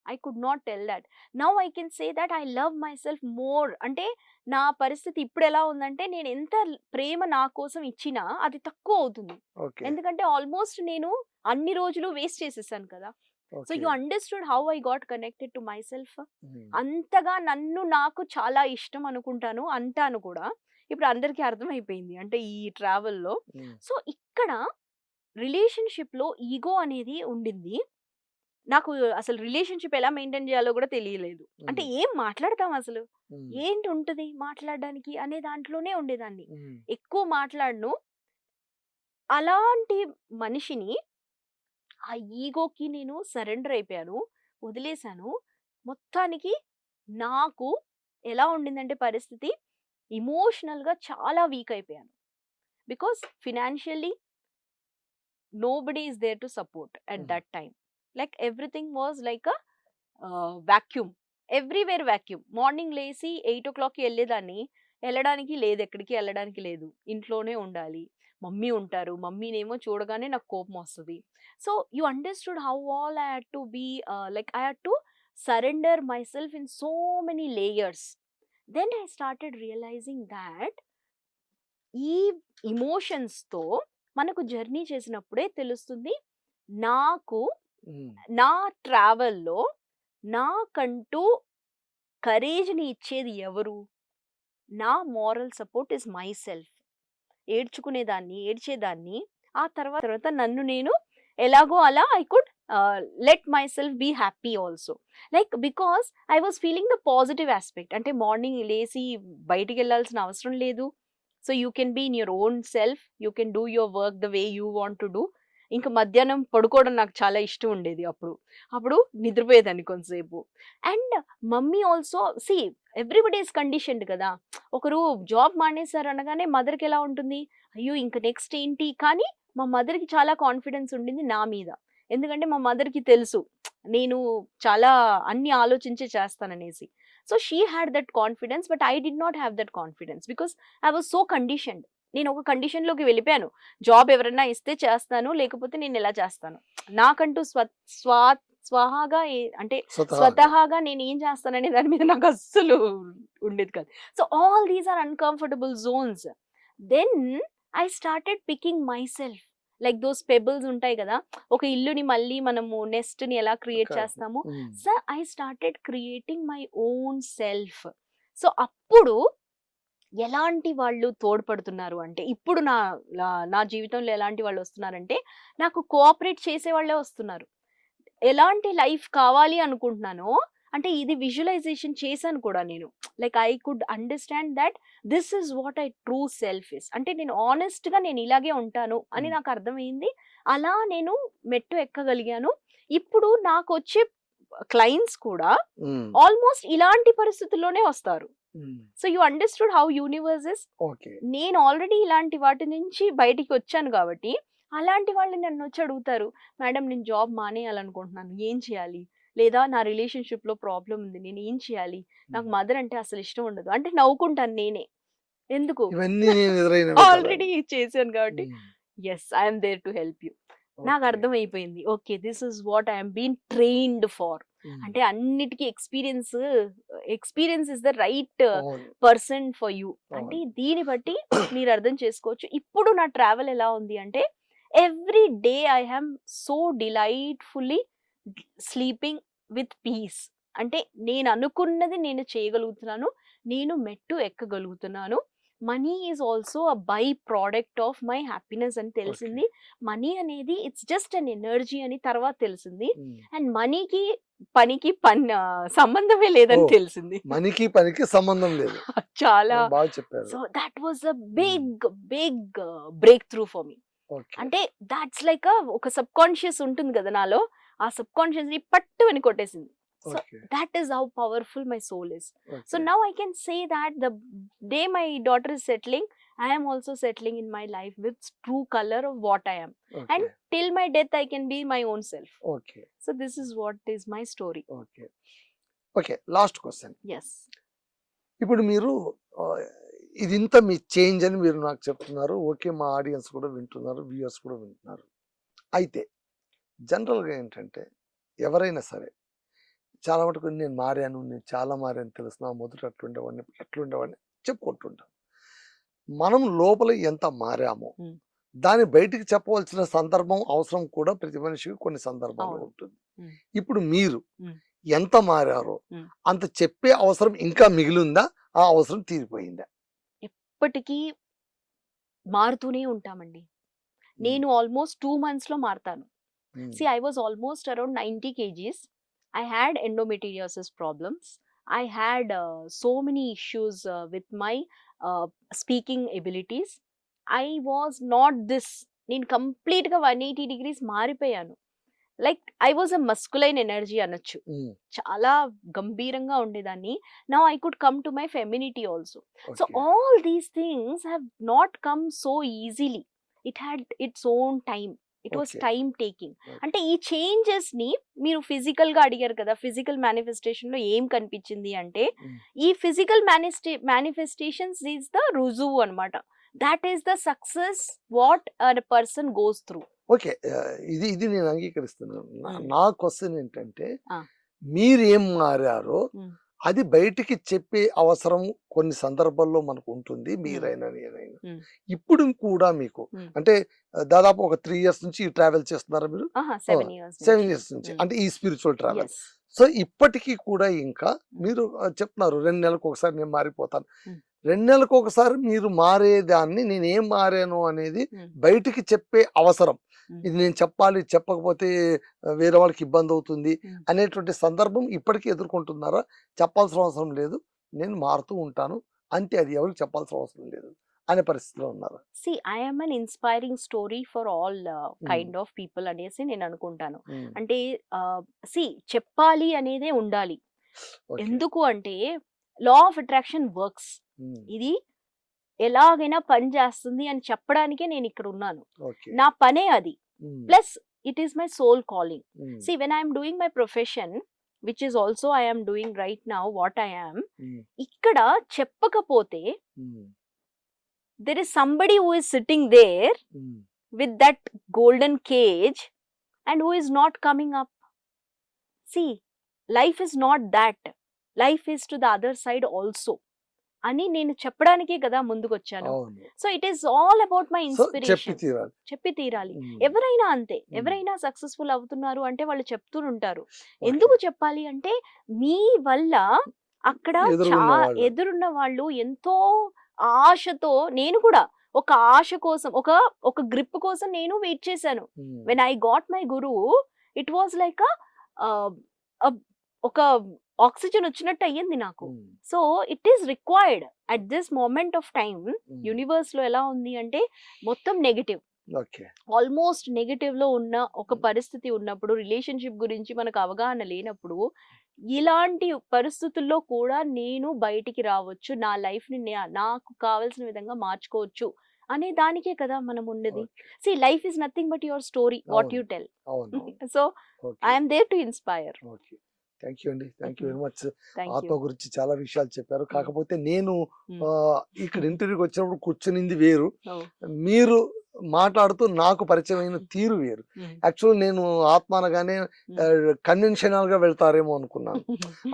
I could not tell that. Now I can say that I love myself more. అంటే నా పరిస్థితి ఇప్పుడు ఎలా ఉందంటే, నేను ఎంత ప్రేమ నా కోసం ఇచ్చినా అది తక్కువ అవుతుంది. ఎందుకంటే ఆల్మోస్ట్ నేను అన్ని రోజులు వేస్ట్ చేసేసాను కదా. So you understood how I got connected to my self. అంతగా నన్ను నాకు చాలా ఇష్టం అనుకుంటాను, అంటాను కూడా. ఇప్పుడు అందరికీ అర్థమైపోయింది అంటే ఈ ట్రావెల్లో. సో ఇక్కడ రిలేషన్షిప్లో ఈగో అనేది ఉండింది. నాకు అసలు రిలేషన్షిప్ ఎలా మెయింటైన్ చేయాలో కూడా తెలియలేదు. అంటే ఏం మాట్లాడతాం అసలు, ఏంటి ఉంటుంది మాట్లాడడానికి అనే దాంట్లోనే ఉండేదాన్ని, ఎక్కువ మాట్లాడను. అలాంటి మనిషిని, ఆ ఈగోకి నేను సరెండర్ అయిపోయాను, వదిలేశాను. మొత్తానికి నాకు ఎలా ఉండిందంటే పరిస్థితి, ఇమోషనల్గా చాలా వీక్ అయిపోయాను. Because financially nobody is there to support at that time. Like everything was like a vacuum, everywhere vacuum. Morning లేసి 8 o'clockకి వెళ్ళేదాన్ని, వెళ్ళడానికి లేదు, ఎక్కడికి వెళ్ళడానికి లేదు, ఇంట్లోనే ఉండాలి. మమ్మీ ఉంటారు, మమ్మీనేమో చూడగానే నాకు కోపం వస్తుంది. So you understood how all I had to be like I had to surrender myself in so many layers. Then I started realizing that ఈ ఇమోషన్స్తో మనకు జర్నీ చేసినప్పుడే తెలుస్తుంది, నాకు నా ట్రావెల్లో నాకంటూ కరేజ్ని ఇచ్చేది ఎవరు, నా moral support is myself. ఏడ్చేదాన్ని, ఆ తర్వాత నన్ను నేను ఎలాగో అలా I could let myself be happy also. Like because I was feeling the positive aspect. అంటే మార్నింగ్ లేసి బయటికి వెళ్ళాల్సిన అవసరం లేదు. So you can be in your own self, you can do your work the way you want to do. ఇంకా మధ్యాహ్నం పడుకోవడం నాకు చాలా ఇష్టం ఉండేది. అప్పుడు నిద్రపోయేదాన్ని కొంతసేపు. And mummy also, see everybody is conditioned కదా. ఒకరు జాబ్ మానేశారు అనగానే మదర్కి ఎలా ఉంటుంది, అయ్యో ఇంకా నెక్స్ట్ ఏంటి. కానీ మా మదర్కి చాలా కాన్ఫిడెన్స్ ఉండింది నా మీద, ఎందుకంటే మా మదర్కి తెలుసు నేను చాలా అన్ని ఆలోచించే చేస్తాననేసి. So she had that confidence, but I did not have that confidence because I was so conditioned. నేను ఒక కండిషన్లోకి వెళ్ళిపోయాను, జాబ్ ఎవరైనా ఇస్తే చేస్తాను, లేకపోతే నేను ఎలా చేస్తాను, నాకంటూ స్వతహాగా నేను ఏం చేస్తాననే దాని మీద నాకు అస్సలు ఉండేది కాదు. So all these are uncomfortable zones. Then I started picking myself. Like those pebbles ఉంటాయి కదా, ఒక ఇల్లుని మళ్ళీ మనము నెస్ట్ ని ఎలా క్రియేట్ Okay. చేస్తాము. Mm. So I started creating my own self. సో అప్పుడు ఎలాంటి వాళ్ళు తోడ్పడుతున్నారు అంటే, ఇప్పుడు నా నా జీవితంలో ఎలాంటి వాళ్ళు వస్తున్నారంటే, నాకు కోఆపరేట్ చేసే వాళ్ళే వస్తున్నారు. ఎలాంటి లైఫ్ కావాలి అనుకుంటున్నానో, అంటే ఇది విజువలైజేషన్ చేశాను కూడా నేను. Like I could understand that this is what I true self is. అంటే నేను ఆనెస్ట్ గా నేను ఇలాగే ఉంటాను అని నాకు అర్థమైంది. అలా నేను మెట్టు ఎక్కగలిగాను. ఇప్పుడు నాకు వచ్చే క్లయింట్స్ కూడా Mm. ఆల్మోస్ట్ ఇలాంటి పరిస్థితుల్లోనే వస్తారు. Mm. So you understood how universe is. Okay. నేను ఆల్రెడీ ఇలాంటి వాటి నుంచి బయటికి వచ్చాను కాబట్టి, అలాంటి వాళ్ళు నన్ను వచ్చి అడుగుతారు, మేడం నేను జాబ్ మానేయాలనుకుంటున్నాను, ఏం చేయాలి? లేదా నా రిలేషన్షిప్ లో ప్రాబ్లం ఉంది, నేను ఏం చేయాలి? నాకు మదర్ అంటే అసలు ఇష్టం ఉండదు అంటే నవ్వుకుంటాను నేనే. ఎందుకు? ఇవన్నీ నేను ఎదురైనవే కదా. ఆల్రెడీ చేశాను కాబట్టి Mm. Yes I'm there to help you. నాకు Okay. అర్థమైపోయింది, okay this is what I'm been trained for. Mm. అంటే అన్నిటికీ ఎక్స్పీరియన్స్ ఇస్ ద రైట్ అవును. Person for you. అంటే దీన్ని బట్టి మీరు అర్థం చేసుకోవచ్చు. ఇప్పుడు నా ట్రావెల్ ఎలా ఉంది అంటే, every day I am so delightfully sleeping with peace. అంటే నేను అనుకున్నది నేను చేయగలుగుతున్నాను, నేను మెట్టు ఎక్కగలుగుతున్నాను. Money is also a byproduct of my happiness అని తెలిసింది. మనీ అనేది ఇట్స్ జస్ట్ అన్ ఎనర్జీ అని తర్వాత తెలిసింది. Mm. అండ్ మనీకి పనికి సంబంధమే లేదని Oh. తెలిసింది. మనీకి పనికి సంబంధం లేదు. చాలా. బాగా చెప్పారు. So that was a big breakthrough for me. Okay. అంటే దాట్స్ లైక్ ఒక సబ్ కాన్షియస్ ఉంటుంది కదా నాలో, ఆ సబ్ కాన్షియస్ ని పట్టు అని కొట్టేసింది. So Okay. that is how powerful my soul is. So Okay. now I can say that the day my daughter is settling, I am also settling in my life with true color of what I am. And Okay. till my death I can be my own self. Okay. So this is what is my story. Okay. Okay. Last question. Yes. ఇప్పుడు మీరు ఇది ఇంత మీ change అని మీరు నాకు చెప్తున్నారు. Okay, మా audience కూడా వింటున్నారు, వ్యూయర్స్ కూడా వింటున్నారు. అయితే జనరల్గా ఏంటంటే, ఎవరైనా సరే చాలా మటుకు నేను మారాను, నేను చాలా మారాను తెలుసు, నా మొదట అట్లుండేవాడిని చెప్పుకుంటుంటాం. మనం లోపల ఎంత మారామో Mm. దాన్ని బయటికి చెప్పవలసిన సందర్భం అవసరం కూడా ప్రతి మనిషికి కొన్ని సందర్భాల్లో అవును. ఉంటుంది. Mm. ఇప్పుడు మీరు Mm. ఎంత మారారో Mm. అంత చెప్పే అవసరం ఇంకా మిగిలిందా? ఆ అవసరం తీరిపోయిందా? ఎప్పటికీ మారుతూనే ఉంటామండి. నేను ఆల్మోస్ట్ 2 months లో మారుతాను. Mm. See, I was almost around 90 kgs. I had endometriosis problems. I had so many issues with my speaking abilities. I was not this. నేను కంప్లీట్గా 180 degrees మారిపోయాను. Like I was a masculine energy అనొచ్చు. Mm. చాలా గంభీరంగా ఉండేదాన్ని. Now I could come to my femininity also. So Okay. All these things have not come so easily. It had its own time. It was Okay. Time taking. Okay. అంటే ఈ changes ని మీరు physical గా అడిగారు కదా, physical manifestation లో ఏం కనిపించింది అంటే, Mm. ఈ ఫిజికల్ మేనిఫెస్టేషన్స్ ఈజ్ ద రుజువు అన్నమాట. That is the success what a person goes through. Okay, ఇది ఇది నేను అంగీకరిస్తున్నాను. Mm. నా క్వశ్చన్ ఏంటంటే, Ah. మీరేం మారారో Mm. అది బయటికి చెప్పే అవసరం కొన్ని సందర్భాల్లో మనకు ఉంటుంది, మీరైనా నేనైనా. Mm. ఇప్పుడు కూడా మీకు Mm. అంటే దాదాపు ఒక 3 years నుంచి ట్రావెల్ చేస్తున్నారా మీరు? 7 years. 7 years నుంచి. Mm. అంటే ఈ స్పిరిచువల్ ట్రావెల్. Yes. సో ఇప్పటికీ కూడా ఇంకా మీరు చెప్తున్నారు 2 నెలలకు ఒకసారి నేను మారిపోతాను. Mm. 2 నెలలకు ఒకసారి మీరు మారేదాన్ని నేనేం మారాను అనేది Mm. బయటికి చెప్పే అవసరం, Mm. ఇది నేను చెప్పాలి, చెప్పకపోతే వేరే వాళ్ళకి ఇబ్బంది అవుతుంది Mm. అనేటువంటి సందర్భం ఇప్పటికీ ఎదుర్కొంటున్నారా? చెప్పాల్సిన అవసరం లేదు, నేను మారుతూ ఉంటాను అంతే, అది ఎవరికి చెప్పాల్సిన అవసరం లేదు అనే పరిస్థితిలో ఉన్నారు. See, I am an inspiring story for all kind of people అనేసి నేను అనుకుంటాను. అంటే చెప్పాలి అనేదే ఉండాలి. ఎందుకు అంటే లా ఆఫ్ అట్రాక్షన్ వర్క్స్. ఇది ఎలాగైనా పని చేస్తుంది అని చెప్పడానికే నేను ఇక్కడ ఉన్నాను. నా పనే అది. Plus it is my soul calling. See, when I am doing my profession, which is also I am doing right now what I am, ఇక్కడ చెప్పకపోతే there is somebody who is sitting there with that golden cage and who is not coming up. See, life is not that. Life is to the other side also. అని నేను చెప్పడానికే కదా ముందుకొచ్చాను. అవును. So it is all about my so చెప్పి inspiration. తీరాలి. చెప్పి తీరాలి. ఉమ్. ఎవరైనా అంతే. ఉమ్. ఎవరైనా సక్సెస్ఫుల్ అవుతున్నారు అంటే వాళ్ళు చెప్తూనుంటారు. ఓకే. ఎందుకు చెప్పాలి అంటే మీ వల్ల అక్కడ ఎదురుగున్న వాళ్ళు. ఎదురున్న వాళ్ళు ఎంతో ఆశతో, నేను కూడా ఒక ఆశ కోసం, ఒక గ్రిప్ కోసం నేను వెయిట్ చేశాను. Um. When I got my గురువు ఇట్ వాజ్ లైక్ ఒక ఆక్సిజన్ వచ్చినట్టు అయ్యింది నాకు. Um. So it is required at this moment of time. Um. Universe లో ఎలా ఉంది అంటే మొత్తం నెగటివ్, ఓకే. ఆల్మోస్ట్ నెగటివ్ లో ఉన్న ఒక పరిస్థితి ఉన్నప్పుడు, రిలేషన్షిప్ గురించి మనకు అవగాహన లేనప్పుడు, ఇలాంటి పరిస్థితుల్లో కూడా నేను బయటికి రావచ్చు, నా లైఫ్ ని నాకు కావాల్సిన విధంగా మార్చుకోవచ్చు అనే దానికే కదా మనం ఉన్నది. See life is nothing but your story, what అవును. You tell. అవును. So okay. I'm there to inspire. Okay. Thank you అండి. Thank you very much. Thank ఆత్మ యూ. గురించి చాలా విషయాలు చెప్పారు. కాకపోతే నేను Hmm. ఇక్కడ ఇంటర్వ్యూకి వచ్చినప్పుడు కూర్చునింది వేరు, Oh. మీరు మాట్లాడుతూ నాకు పరిచయమైన తీరు వేరు. Hmm. యాక్చువల్ నేను ఆత్మ అనగానే కన్వెన్షనల్ గా వెళ్తారేమో అనుకున్నాను.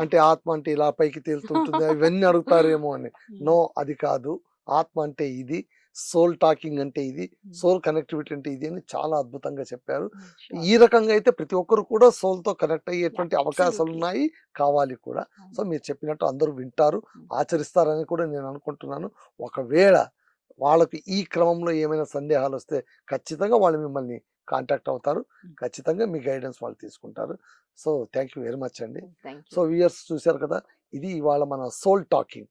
అంటే ఆత్మ అంటే ఇలా పైకి తేలుతుంటుంది ఇవన్నీ అడుగుతారేమో అని. నో, అది కాదు. ఆత్మ అంటే ఇది, సోల్ టాకింగ్ అంటే ఇది, సోల్ కనెక్టివిటీ అంటే ఇది అని చాలా అద్భుతంగా చెప్పారు. Sure. ఈ రకంగా అయితే ప్రతి ఒక్కరు కూడా సోల్ తో కనెక్ట్ అయ్యేటువంటి Yeah, అవకాశాలు absolutely. ఉన్నాయి, కావాలి కూడా. సో మీరు చెప్పినట్టు అందరూ వింటారు, ఆచరిస్తారని కూడా నేను అనుకుంటున్నాను. ఒకవేళ వాళ్ళకి ఈ క్రమంలో ఏమైనా సందేహాలు వస్తే ఖచ్చితంగా వాళ్ళు మిమ్మల్ని కాంటాక్ట్ అవుతారు, ఖచ్చితంగా మీ గైడెన్స్ వాళ్ళు తీసుకుంటారు. So thank you very much అండి. Thank you. సో వ్యూయర్స్ చూశారు కదా, ఇది ఇవాళ మన సోల్ టాకింగ్,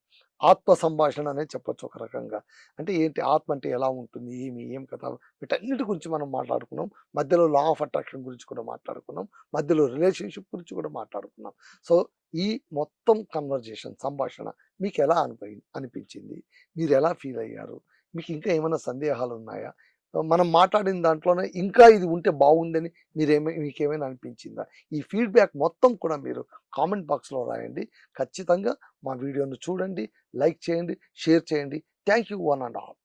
ఆత్మ సంభాషణ అనేది చెప్పొచ్చు ఒక రకంగా. అంటే ఏంటి, ఆత్మ అంటే ఎలా ఉంటుంది, ఏం కథ, వీటన్నిటి గురించి మనం మాట్లాడుకున్నాం. మధ్యలో లా ఆఫ్ అట్రాక్షన్ గురించి కూడా మాట్లాడుకున్నాం, మధ్యలో రిలేషన్షిప్ గురించి కూడా మాట్లాడుకున్నాం. సో ఈ మొత్తం కన్వర్జేషన్, సంభాషణ మీకు ఎలా అనిపించింది, మీరు ఎలా ఫీల్ అయ్యారు, మీకు ఇంకా ఏమైనా సందేహాలు ఉన్నాయా, మనం మాట్లాడిన దాంట్లోనే ఇంకా ఇది ఉంటే బాగుందని మీకేమైనా అనిపించిందా, ఈ ఫీడ్బ్యాక్ మొత్తం కూడా మీరు కామెంట్ బాక్స్లో రాయండి. ఖచ్చితంగా మా వీడియోను చూడండి, లైక్ చేయండి, షేర్ చేయండి. Thank you one and all.